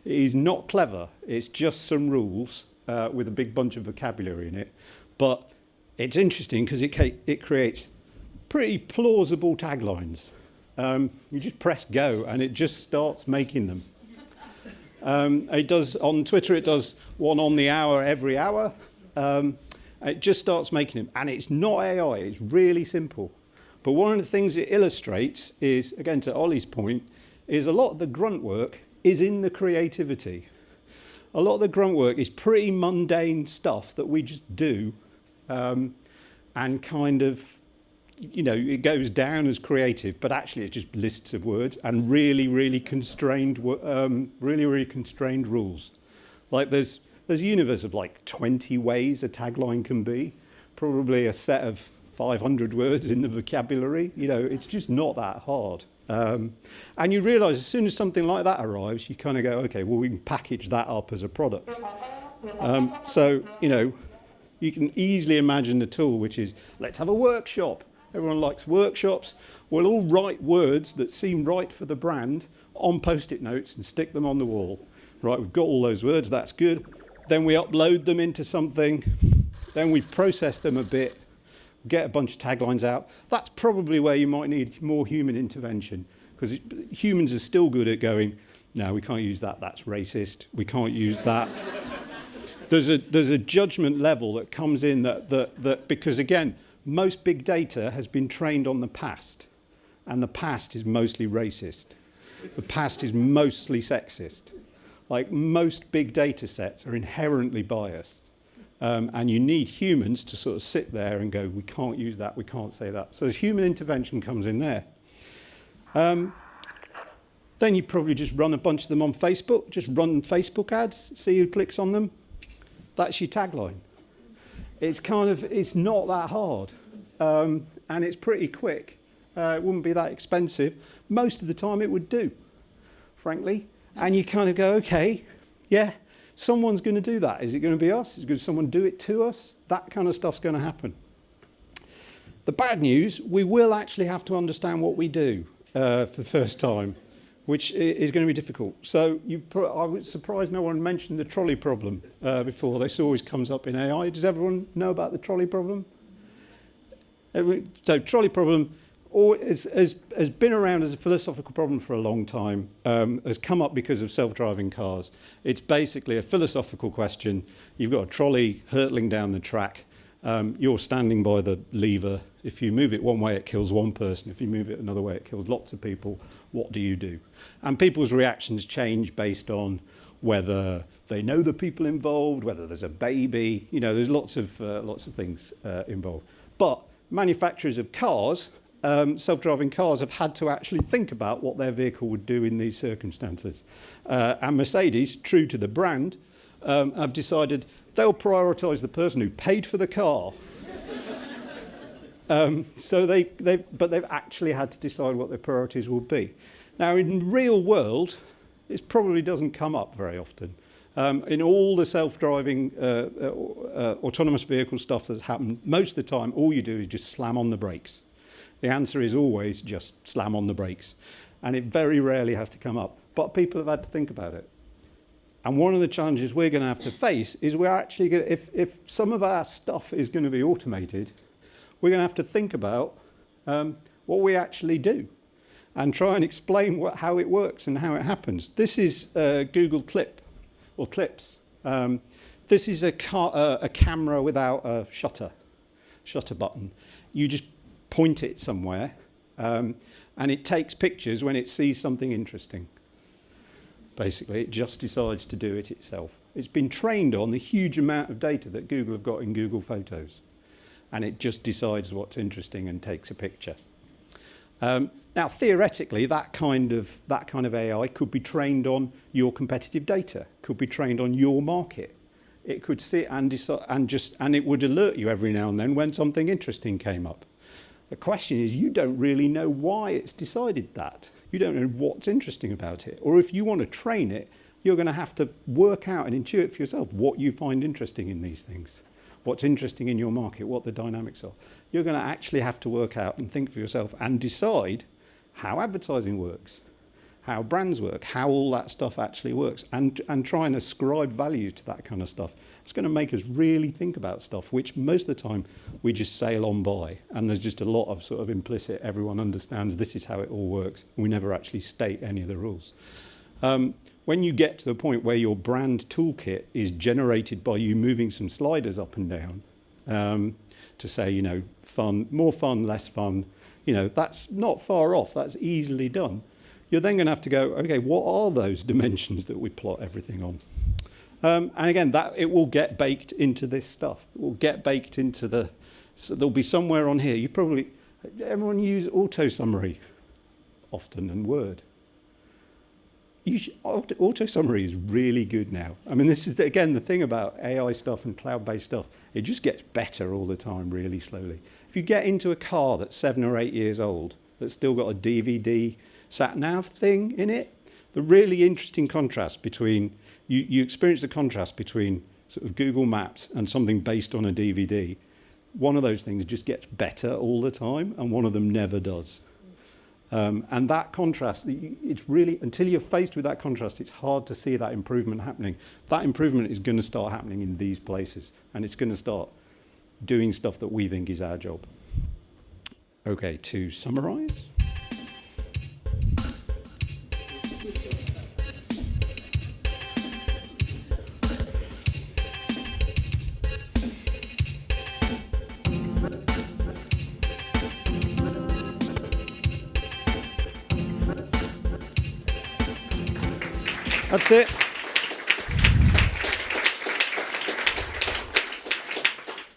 It is not clever. It's just some rules with a big bunch of vocabulary in it. But it's interesting because it creates pretty plausible taglines. You just press go and it just starts making them. It does on Twitter. It does one on the hour every hour. It just starts making them, and it's not AI. It's really simple. But one of the things it illustrates is, again, to Ollie's point, is a lot of the grunt work is in the creativity. A lot of the grunt work is pretty mundane stuff that we just do, and kind of, you know, it goes down as creative, but actually it's just lists of words and really constrained rules. Like there's a universe of like 20 ways a tagline can be, probably a set of 500 words in the vocabulary. You know, it's just not that hard. And you realise as soon as something like that arrives, you kind of go, okay, well, we can package that up as a product. So, you know, you can easily imagine the tool, which is, let's have a workshop. Everyone likes workshops. We'll all write words that seem right for the brand on Post-it notes and stick them on the wall. Right, we've got all those words, that's good. Then we upload them into something. Then we process them a bit, get a bunch of taglines out. That's probably where you might need more human intervention, because humans are still good at going, no, we can't use that, that's racist. We can't use that. There's a judgment level that comes in that because, again, most big data has been trained on the past, and the past is mostly racist. The past is mostly sexist. Like, most big data sets are inherently biased. And you need humans to sort of sit there and go, we can't use that, we can't say that. So human intervention comes in there. Then you probably just run a bunch of them on Facebook, just run Facebook ads, see who clicks on them. That's your tagline. It's not that hard, and it's pretty quick. It wouldn't be that expensive. Most of the time it would do, frankly. And you kind of go, okay, yeah, someone's going to do that. Is it going to be us? Is it going to someone do it to us? That kind of stuff's going to happen. The bad news, we will actually have to understand what we do for the first time, which is going to be difficult. So I was surprised no one mentioned the trolley problem before. This always comes up in AI. Does everyone know about the trolley problem? So trolley problem has been around as a philosophical problem for a long time, has come up because of self-driving cars. It's basically a philosophical question. You've got a trolley hurtling down the track. You're standing by the lever. If you move it one way, it kills one person. If you move it another way, it kills lots of people. What do you do? And people's reactions change based on whether they know the people involved, whether there's a baby. You know, there's lots of things involved. But manufacturers of cars, self-driving cars, have had to actually think about what their vehicle would do in these circumstances. And Mercedes, true to the brand, have decided they'll prioritise the person who paid for the car. But they've actually had to decide what their priorities will be. Now, in the real world, this probably doesn't come up very often. In all the self-driving autonomous vehicle stuff that's happened, most of the time, all you do is just slam on the brakes. The answer is always just slam on the brakes. And it very rarely has to come up. But people have had to think about it. And one of the challenges we're going to have to face is we're actually going to, if some of our stuff is going to be automated, we're going to have to think about what we actually do and try and explain how it works and how it happens. This is Google Clips. This is a camera without a shutter button. You just point it somewhere, and it takes pictures when it sees something interesting. Basically, it just decides to do it itself. It's been trained on the huge amount of data that Google have got in Google Photos, and it just decides what's interesting and takes a picture. Now, theoretically, that kind of AI could be trained on your competitive data, could be trained on your market. It could sit and decide, and it would alert you every now and then when something interesting came up. The question is, you don't really know why it's decided that. You don't know what's interesting about it. Or if you want to train it, you're going to have to work out and intuit for yourself what you find interesting in these things, what's interesting in your market, what the dynamics are. You're going to actually have to work out and think for yourself and decide how advertising works, how brands work, how all that stuff actually works, and try and ascribe value to that kind of stuff. It's going to make us really think about stuff, which most of the time we just sail on by, and there's just a lot of sort of implicit, everyone understands this is how it all works, and we never actually state any of the rules. When you get to the point where your brand toolkit is generated by you moving some sliders up and down to say, you know, fun, more fun, less fun, you know, that's not far off, that's easily done. You're then going to have to go, okay, what are those dimensions that we plot everything on? And again, that it will get baked into this stuff. It will get baked into so there'll be somewhere on here. Everyone use auto summary often and Word. Auto summary is really good now. I mean, this is, again, the thing about AI stuff and cloud-based stuff. It just gets better all the time, really slowly. If you get into a car that's 7 or 8 years old, that's still got a DVD sat-nav thing in it, the really interesting contrast between, you experience the contrast between sort of Google Maps and something based on a DVD. One of those things just gets better all the time, and one of them never does. And that contrast, it's really, until you're faced with that contrast, it's hard to see that improvement happening. That improvement is going to start happening in these places, and it's going to start doing stuff that we think is our job. Okay, to summarize. That's it.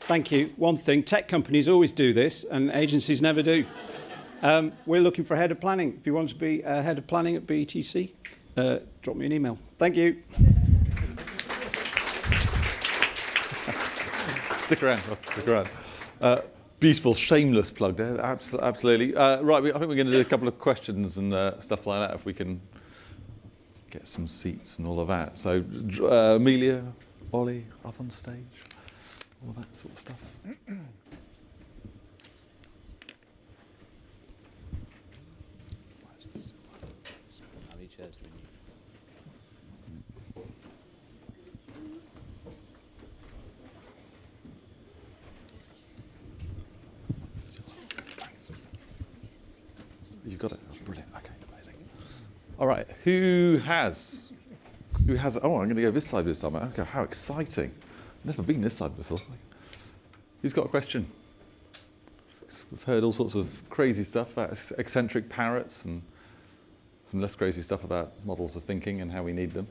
Thank you. One thing, tech companies always do this, and agencies never do. We're looking for a head of planning. If you want to be a head of planning at BETC, drop me an email. Thank you. Stick around. Stick around. Beautiful, shameless plug there. Absolutely. Right, I think we're going to do a couple of questions and stuff like that if we can get some seats and all of that. So, Amelia, Ollie, up on stage, all of that sort of stuff. How many chairs do we need? You've got it. Oh, brilliant. Okay, amazing. All right. Who has? Oh, I'm going to go this side this time. Okay, how exciting! Never been this side before. Who's got a question? We've heard all sorts of crazy stuff about eccentric parrots and some less crazy stuff about models of thinking and how we need them.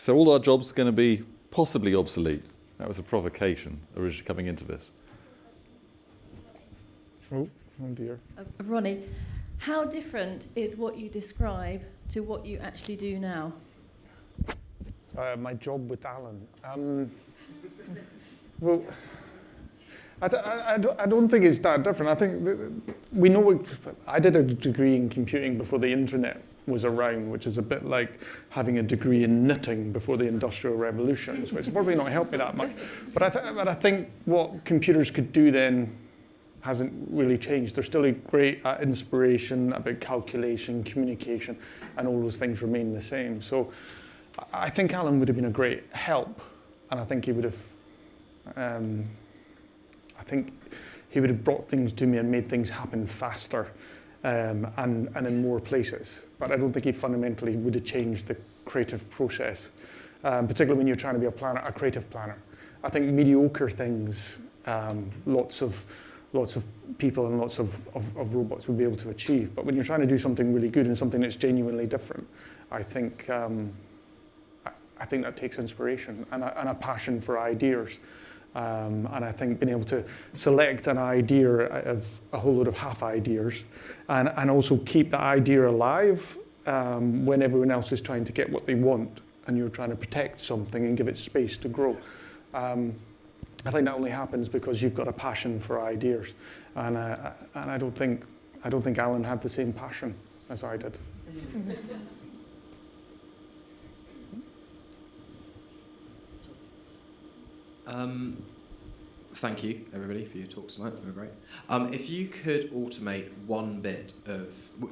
So all our jobs are going to be possibly obsolete. That was a provocation originally coming into this. Oh dear. Ronnie, how different is what you describe to what you actually do now? My job with Alan. Well, I don't think it's that different. I think we know. I did a degree in computing before the internet was around, which is a bit like having a degree in knitting before the Industrial Revolution. So it's probably not helped me that much. But I think what computers could do then hasn't really changed. They're still great at inspiration, about calculation, communication, and all those things remain the same. So I think Alan would have been a great help, and I think he would have. I think he would have brought things to me and made things happen faster, and in more places. But I don't think he fundamentally would have changed the creative process, particularly when you're trying to be a creative planner. I think mediocre things, lots of people and lots of robots would be able to achieve. But when you're trying to do something really good and something that's genuinely different, I think that takes inspiration and a passion for ideas. And I think being able to select an idea out of a whole load of half ideas and also keep the idea alive when everyone else is trying to get what they want and you're trying to protect something and give it space to grow. I think that only happens because you've got a passion for ideas. And I don't think Alan had the same passion as I did. Thank you, everybody, for your talks tonight. They were great. If you could automate one bit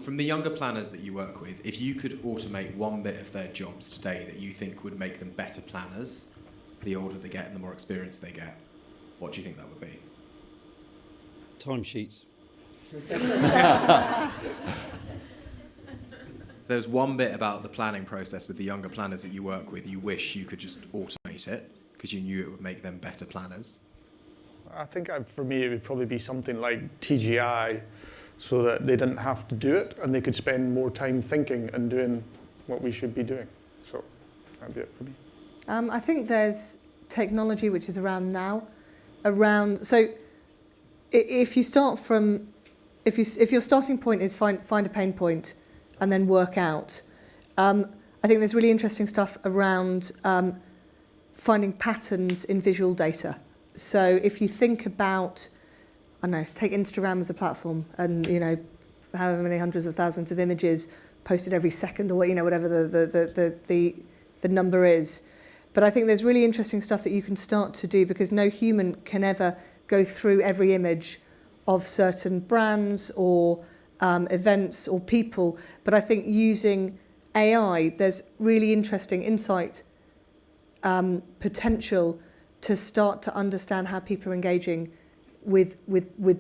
from the younger planners that you work with, if you could automate one bit of their jobs today that you think would make them better planners, the older they get and the more experience they get, what do you think that would be? Timesheets. There's one bit about the planning process with the younger planners that you work with, you wish you could just automate it because you knew it would make them better planners. I think for me it would probably be something like TGI so that they didn't have to do it and they could spend more time thinking and doing what we should be doing. So that'd be it for me. I think there's technology which is around now. So if you start from, if your starting point is find a pain point and then work out, I think there's really interesting stuff around finding patterns in visual data. So if you think about, I don't know, take Instagram as a platform and, however many hundreds of thousands of images posted every second or, whatever the number is. But I think there's really interesting stuff that you can start to do because no human can ever go through every image of certain brands or events or people. But I think using AI, there's really interesting insight potential to start to understand how people are engaging with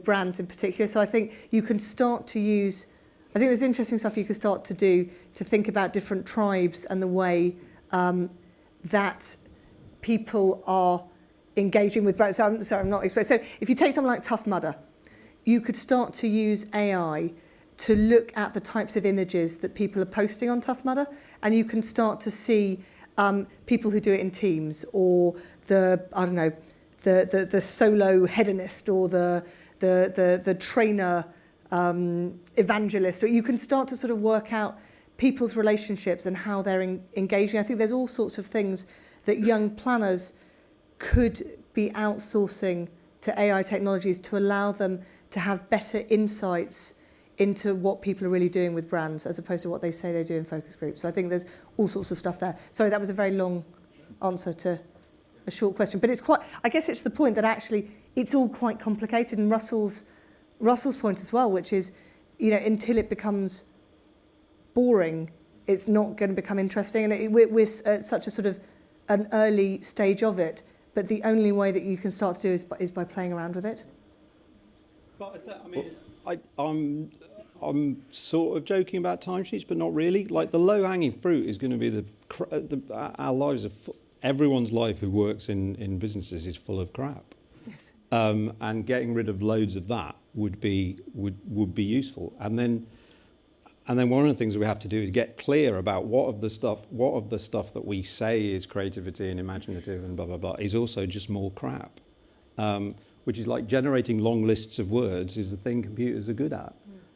brands in particular. So I think you can start to use, I think there's interesting stuff you can start to do to think about different tribes and the way that people are engaging with brands. So I'm not exposed. So if you take something like Tough Mudder, you could start to use AI to look at the types of images that people are posting on Tough Mudder, and you can start to see people who do it in teams, or the solo hedonist, or the trainer evangelist, or you can start to sort of work out people's relationships and how they're engaging. I think there's all sorts of things that young planners could be outsourcing to AI technologies to allow them to have better insights into what people are really doing with brands as opposed to what they say they do in focus groups. So I think there's all sorts of stuff there. Sorry, that was a very long answer to a short question, but it's quite, I guess it's the point that actually it's all quite complicated, and Russell's point as well, which is, until it becomes boring, it's not going to become interesting. And we're at such a sort of an early stage of it, but the only way that you can start to do is by playing around with it. But I'm sort of joking about timesheets, but not really. Like, the low-hanging fruit is going to be our lives everyone's life who works in businesses is full of crap. Yes. And getting rid of loads of that would be useful. And then one of the things we have to do is get clear about what of the stuff that we say is creativity and imaginative and blah blah blah is also just more crap. Which is like generating long lists of words is the thing computers are good at,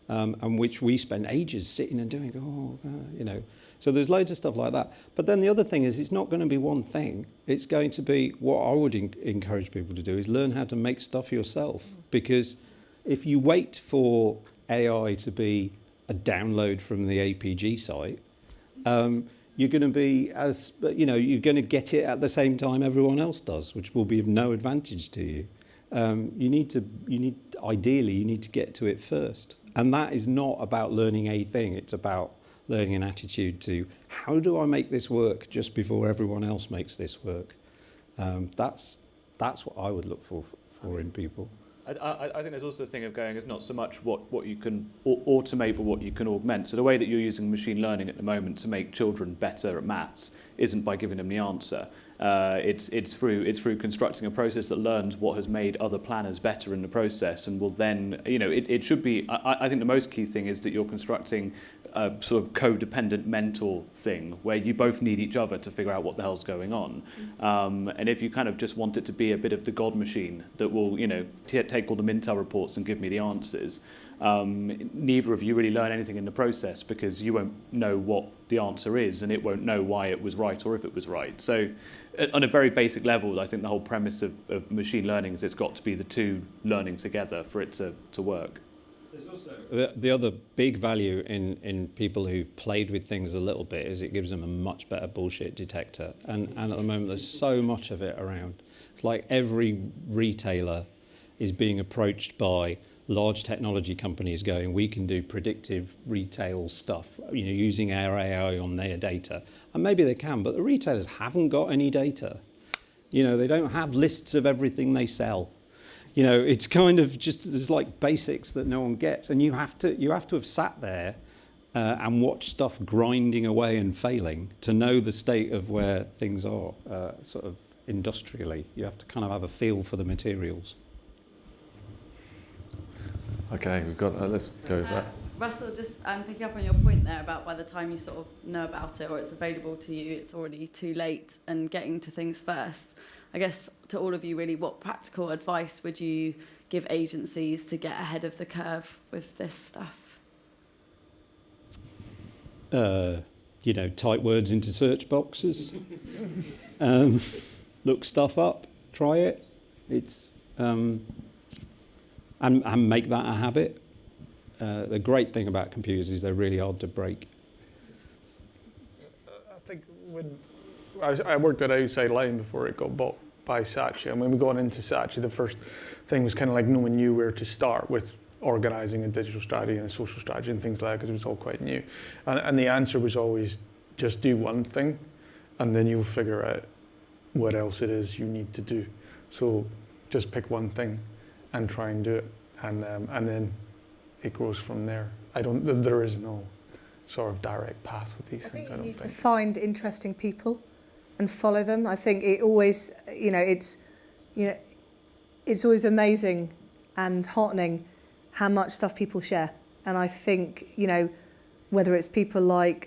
and which we spend ages sitting and doing. So there's loads of stuff like that. But then the other thing is, it's not going to be one thing. It's going to be, what I would encourage people to do is learn how to make stuff yourself. Because if you wait for AI to be a download from the APG site, you're going to be you're going to get it at the same time everyone else does, which will be of no advantage to you. Ideally, you need to get to it first. And that is not about learning a thing. It's about learning an attitude to, how do I make this work just before everyone else makes this work? That's what I would look for in people. I think there's also a thing of going, it's not so much what you can automate, but what you can augment. So the way that you're using machine learning at the moment to make children better at maths isn't by giving them the answer. It's through constructing a process that learns what has made other planners better in the process, and will then, it should be, I think the most key thing is that you're constructing a sort of codependent mentor thing where you both need each other to figure out what the hell's going on. And if you kind of just want it to be a bit of the God machine that will, take all the Mintel reports and give me the answers, neither of you really learn anything in the process, because you won't know what the answer is, and it won't know why it was right or if it was right. So on a very basic level, I think the whole premise of machine learning is it's got to be the two learning together for it to work. There's also the other big value in people who've played with things a little bit is it gives them a much better bullshit detector. And at the moment, there's so much of it around. It's like every retailer is being approached by large technology companies going, we can do predictive retail stuff, using our AI on their data. And maybe they can, but the retailers haven't got any data. They don't have lists of everything they sell. It's kind of just, there's like basics that no one gets. And you have to have sat there and watched stuff grinding away and failing to know the state of where things are, sort of industrially. You have to kind of have a feel for the materials. Okay, we've got, let's go with that. Russell, just picking up on your point there about by the time you sort of know about it or it's available to you, it's already too late, and getting to things first. I guess to all of you really, what practical advice would you give agencies to get ahead of the curve with this stuff? Type words into search boxes, look stuff up, try it. It's and make that a habit. The great thing about computers is they're really hard to break. I think when I worked at Outside Line before it got bought by Saatchi, and when we got into Saatchi, the first thing was kind of like no one knew where to start with organising a digital strategy and a social strategy and things like that, because it was all quite new. And the answer was always just do one thing, and then you'll figure out what else it is you need to do. So just pick one thing and try and do it, and then it grows from there. There is no sort of direct path with these things. I don't think. You need to find interesting people and follow them. I think it always, it's always amazing and heartening how much stuff people share. And I think, whether it's people like,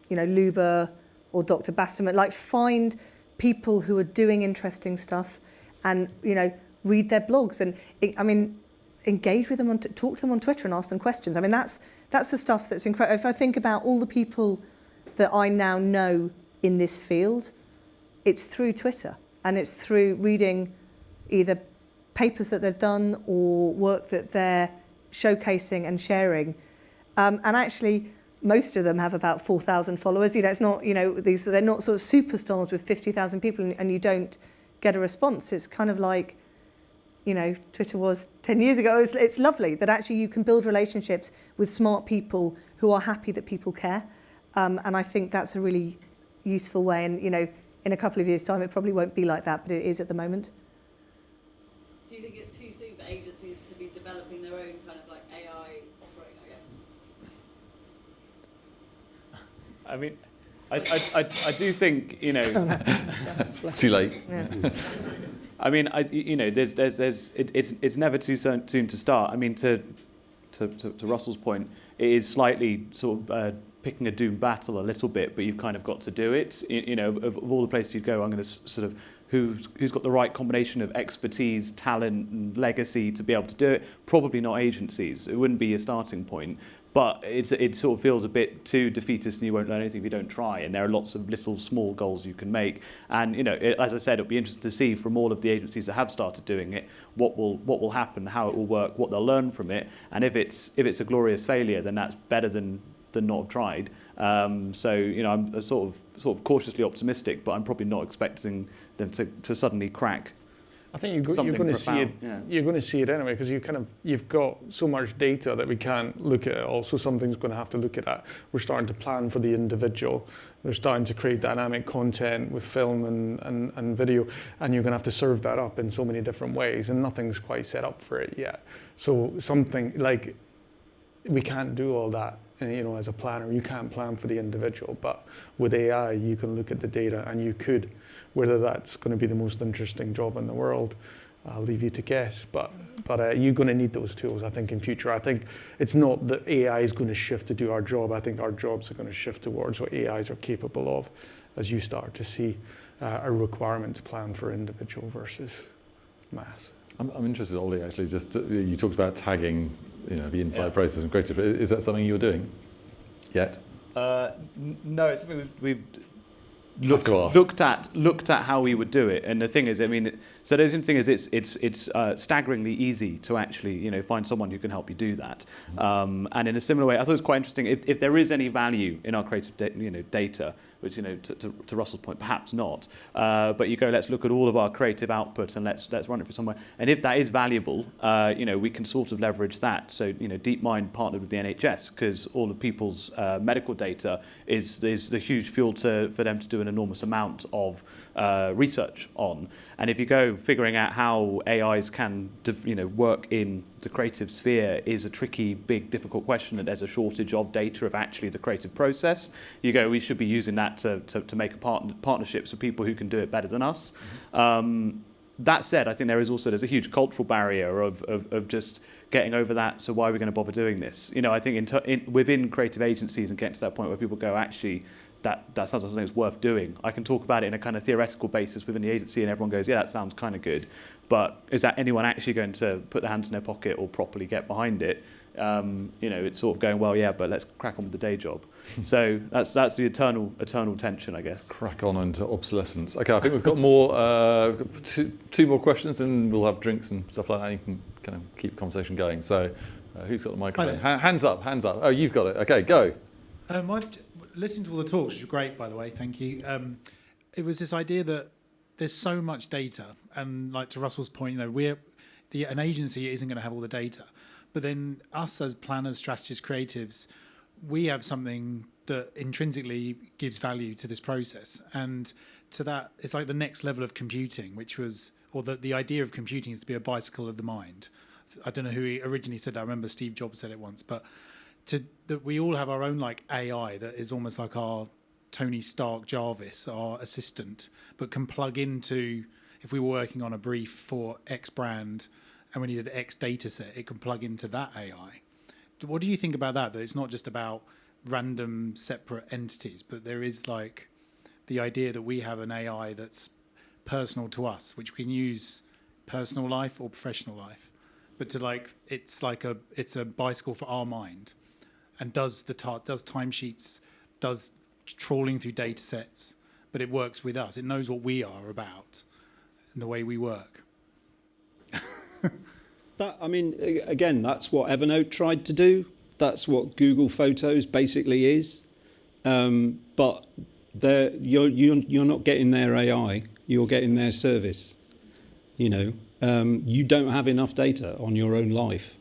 Luba or Dr. Basterman, like find people who are doing interesting stuff and, read their blogs and, engage with them, talk to them on Twitter and ask them questions. That's the stuff that's incredible. If I think about all the people that I now know in this field, it's through Twitter. and it's through reading either papers that they've done or work that they're showcasing and sharing. And actually, most of them have about 4,000 followers. It's not, they're not sort of superstars with 50,000 people and you don't get a response. It's kind of like, Twitter was 10 years ago. It's lovely that actually you can build relationships with smart people who are happy that people care. And I think that's a really useful way. And, in a couple of years' time, it probably won't be like that, but it is at the moment. Do you think it's too soon for agencies to be developing their own kind of like AI offering, I guess? I mean, I do think, It's too late. Yeah. I mean, it's never too soon to start. I mean, to Russell's point, it is slightly sort of picking a doomed battle a little bit, but you've kind of got to do it. Of all the places you go, I'm going to sort of who's got the right combination of expertise, talent, and legacy to be able to do it. Probably not agencies. It wouldn't be a starting point. But it sort of feels a bit too defeatist, and you won't learn anything if you don't try. And there are lots of little small goals you can make. And as I said, it'll be interesting to see from all of the agencies that have started doing it what will happen, how it will work, what they'll learn from it. And if it's a glorious failure, then that's better than not have tried. I'm sort of cautiously optimistic, but I'm probably not expecting them to suddenly crack. I think you're going to see it. Yeah. You're going to see it anyway because you've got so much data that we can't look at it all. So something's going to have to look at that. We're starting to plan for the individual. We're starting to create dynamic content with film and video, and you're going to have to serve that up in so many different ways, and nothing's quite set up for it yet. So something like we can't do all that. As a planner, you can't plan for the individual, but with AI, you can look at the data and you could. Whether that's going to be the most interesting job in the world, I'll leave you to guess. But you're going to need those tools, I think, in future. I think it's not that AI is going to shift to do our job. I think our jobs are going to shift towards what AIs are capable of as you start to see a requirement to plan for individual versus mass. I'm interested, Ollie, actually, you talked about tagging, the inside process and creative. Is that something you're doing yet? No, it's something we've looked at how we would do it. And the thing is, so the interesting thing is it's staggeringly easy to actually find someone who can help you do that. And in a similar way, I thought it was quite interesting if there is any value in our creative data, which to Russell's point, perhaps not. But you go, let's look at all of our creative output and let's run it for somewhere. And if that is valuable, we can sort of leverage that. So DeepMind partnered with the NHS because all of people's medical data is the huge fuel for them to do an enormous amount of research on. And if you go figuring out how AIs can work in the creative sphere is a tricky, big, difficult question, and there's a shortage of data of actually the creative process. You go, we should be using that to make partnerships with people who can do it better than us. That said, I think there's a huge cultural barrier of just getting over that. So why are we going to bother doing this? I think within creative agencies and getting to that point where people go, actually, that sounds like something that's worth doing. I can talk about it in a kind of theoretical basis within the agency and everyone goes, yeah, that sounds kind of good. But is that anyone actually going to put their hands in their pocket or properly get behind it? It's sort of going, well, yeah, but let's crack on with the day job. So that's the eternal tension, I guess. Let's crack on into obsolescence. Okay, I think we've got more, two more questions and we'll have drinks and stuff like that. You can kind of keep the conversation going. So who's got the microphone? Hands up. Oh, you've got it. Okay, go. I've listened to all the talks, which were great, by the way, thank you. It was this idea that there's so much data, and like to Russell's point, an agency isn't going to have all the data, but then us as planners, strategists, creatives, we have something that intrinsically gives value to this process, and to that, it's like the next level of computing, the idea of computing is to be a bicycle of the mind. I don't know who originally said that. I remember Steve Jobs said it once, but that we all have our own like AI that is almost like our Tony Stark Jarvis, our assistant, but can plug into, if we were working on a brief for X brand and we needed X data set, it can plug into that AI. What do you think about that? That it's not just about random separate entities, but there is like the idea that we have an AI that's personal to us, which we can use personal life or professional life, but it's a bicycle for our mind. And does timesheets, does trawling through data sets, but it works with us. It knows what we are about. in the way we work. Again, that's what Evernote tried to do. That's what Google Photos basically is. But you're not getting their AI. You're getting their service. You don't have enough data on your own life.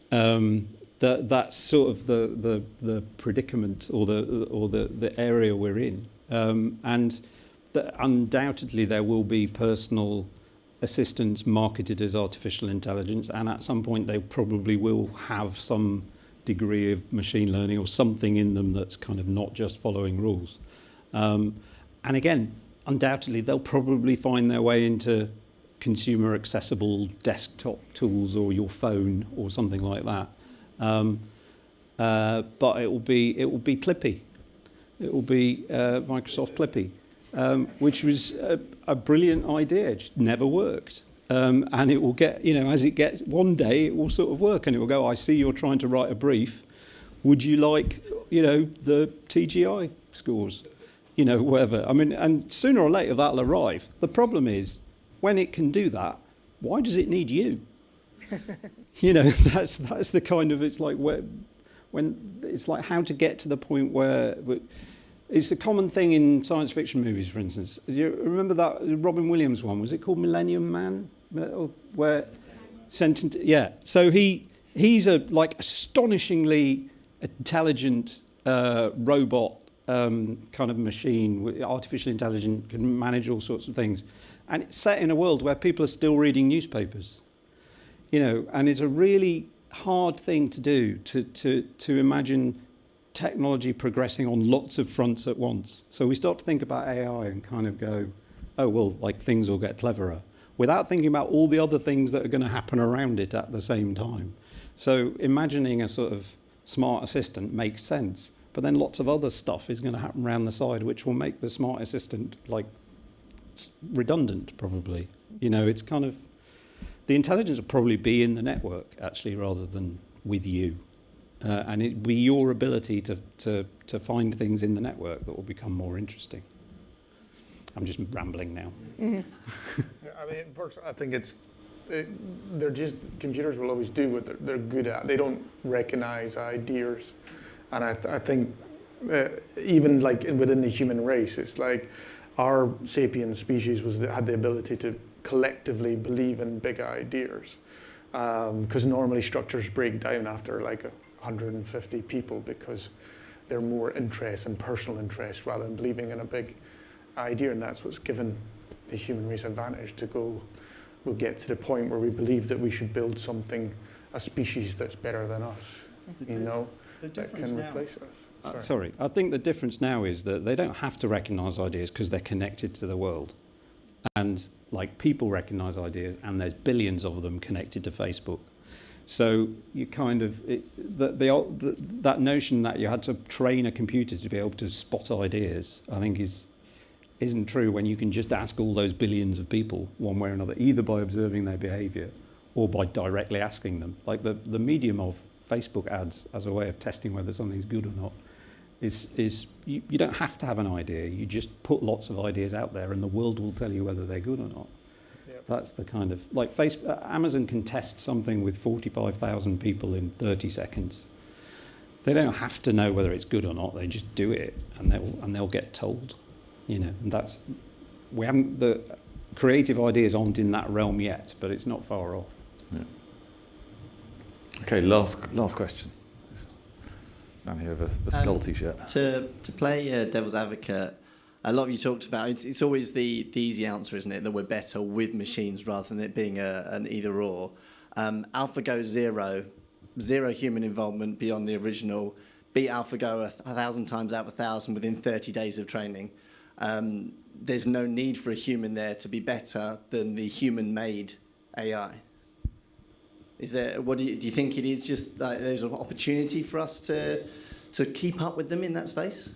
That's sort of the predicament or the area we're in. And undoubtedly there will be personal assistants marketed as artificial intelligence, and at some point they probably will have some degree of machine learning or something in them that's kind of not just following rules. And again, undoubtedly they'll probably find their way into consumer accessible desktop tools or your phone or something like that. But it will be Clippy. It will be Microsoft Clippy, which was a brilliant idea. It just never worked. And it will get, as it gets, one day it will sort of work, and it will go, I see you're trying to write a brief. Would you like, the TGI scores? Whatever. And sooner or later that'll arrive. The problem is, when it can do that, why does it need you? That's the kind of, it's like when it's like how to get to the point where it's a common thing in science fiction movies, for instance. Do you remember that Robin Williams one? Was it called Millennium Man? Where yeah. So he's a astonishingly intelligent robot kind of machine, artificial intelligence, can manage all sorts of things, and it's set in a world where people are still reading newspapers. And it's a really hard thing to do, to imagine technology progressing on lots of fronts at once. So we start to think about AI and kind of go, oh, well, things will get cleverer, without thinking about all the other things that are going to happen around it at the same time. So imagining a sort of smart assistant makes sense, but then lots of other stuff is going to happen around the side, which will make the smart assistant, redundant, probably. It's kind of, the intelligence will probably be in the network, actually, rather than with you. And it'll be your ability to find things in the network that will become more interesting. I'm just rambling now. Mm-hmm. I think they're just, computers will always do what they're good at. They don't recognize ideas. And I think even within the human race, it's like our sapient species had the ability to collectively believe in big ideas, because normally structures break down after 150 people because they're more interest and personal interest rather than believing in a big idea, and that's what's given the human race advantage to go. We'll get to the point where we believe that we should build something, a species that's better than us, that can replace us. Sorry, I think the difference now is that they don't have to recognise ideas because they're connected to the world. And people recognise ideas, and there's billions of them connected to Facebook. So you kind of, that notion that you had to train a computer to be able to spot ideas, I think isn't true when you can just ask all those billions of people one way or another, either by observing their behaviour or by directly asking them. The medium of Facebook ads as a way of testing whether something's good or not is you don't have to have an idea. You just put lots of ideas out there and the world will tell you whether they're good or not. Yep. That's the kind of, Amazon can test something with 45,000 people in 30 seconds. They don't have to know whether it's good or not. They just do it and they'll get told. And that's, the creative ideas aren't in that realm yet, but it's not far off. Yeah. Okay, last question. Down here with a skull t-shirt. To play devil's advocate, a lot of you talked about, it's always the easy answer, isn't it, that we're better with machines rather than it being an either or. AlphaGo 0 human involvement beyond the original, beat AlphaGo 1,000 times out of 1,000 within 30 days of training. There's no need for a human there to be better than the human-made AI. Do you think it is just there's an opportunity for us to keep up with them in that space?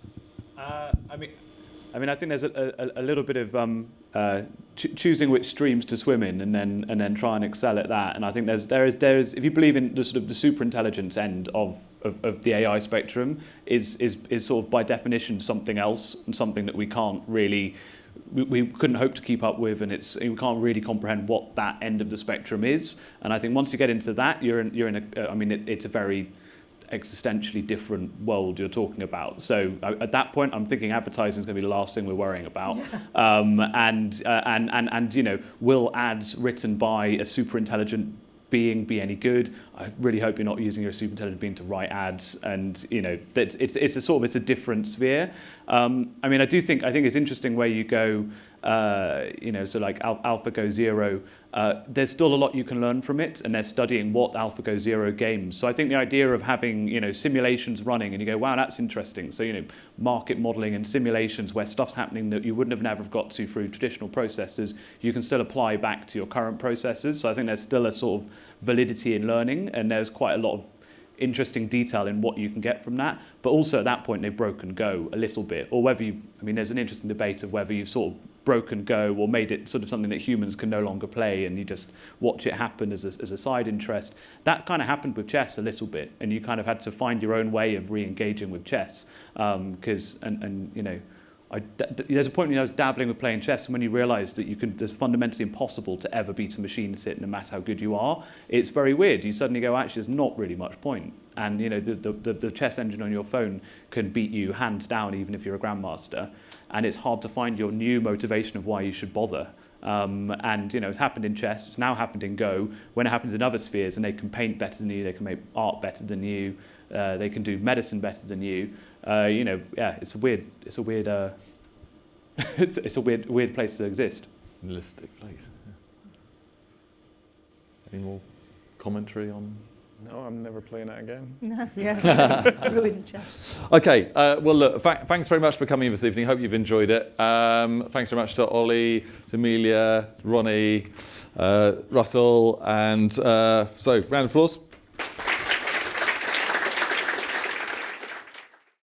I mean, I think there's a little bit of choosing which streams to swim in, and then try and excel at that. And I think there is if you believe in the sort of the super intelligence end of the AI spectrum is sort of by definition something else and something that we can't really we couldn't hope to keep up with, and we can't really comprehend what that end of the spectrum is. And I think once you get into that, you're in a, I mean, it's a very existentially different world you're talking about. So at that point, I'm thinking advertising is going to be the last thing we're worrying about. And you know, will ads written by a super intelligent being be any good? I really hope you're not using your super intelligent being to write ads, and you know, that it's a different sphere. I mean, I think it's interesting where you go. You know, so like AlphaGo Zero, there's still a lot you can learn from it, and they're studying what AlphaGo Zero games. So I think the idea of having, you know, simulations running, and you go, wow, that's interesting. So, you know, market modeling and simulations where stuff's happening that you wouldn't have never got to through traditional processes, you can still apply back to your current processes. So I think there's still a sort of validity in learning, and there's quite a lot of interesting detail in what you can get from that. But also at that point, they've broken Go a little bit, or whether you, I mean, there's an interesting debate of whether you've sort of broken Go or made it sort of something that humans can no longer play, and you just watch it happen as a side interest. That kind of happened with chess a little bit, and you kind of had to find your own way of re-engaging with chess, because you know, there's a point when I was dabbling with playing chess, and when you realise that it's fundamentally impossible to ever beat a machine sit, no matter how good you are, it's very weird. You suddenly go, actually, there's not really much point. And you know, the chess engine on your phone can beat you hands down, even if you're a grandmaster. And it's hard to find your new motivation of why you should bother. And you know, it's happened in chess, it's now happened in Go. When it happens in other spheres, and they can paint better than you, they can make art better than you, they can do medicine better than you. You know, yeah, it's a weird place to exist. Realistic place. Yeah. Any more commentary on? No, I'm never playing it again. No, yeah, ruined chess. Okay, well look, thanks very much for coming this evening. Hope you've enjoyed it. Thanks very much to Ollie, to Amelia, Ronnie, Russell, and so round of applause.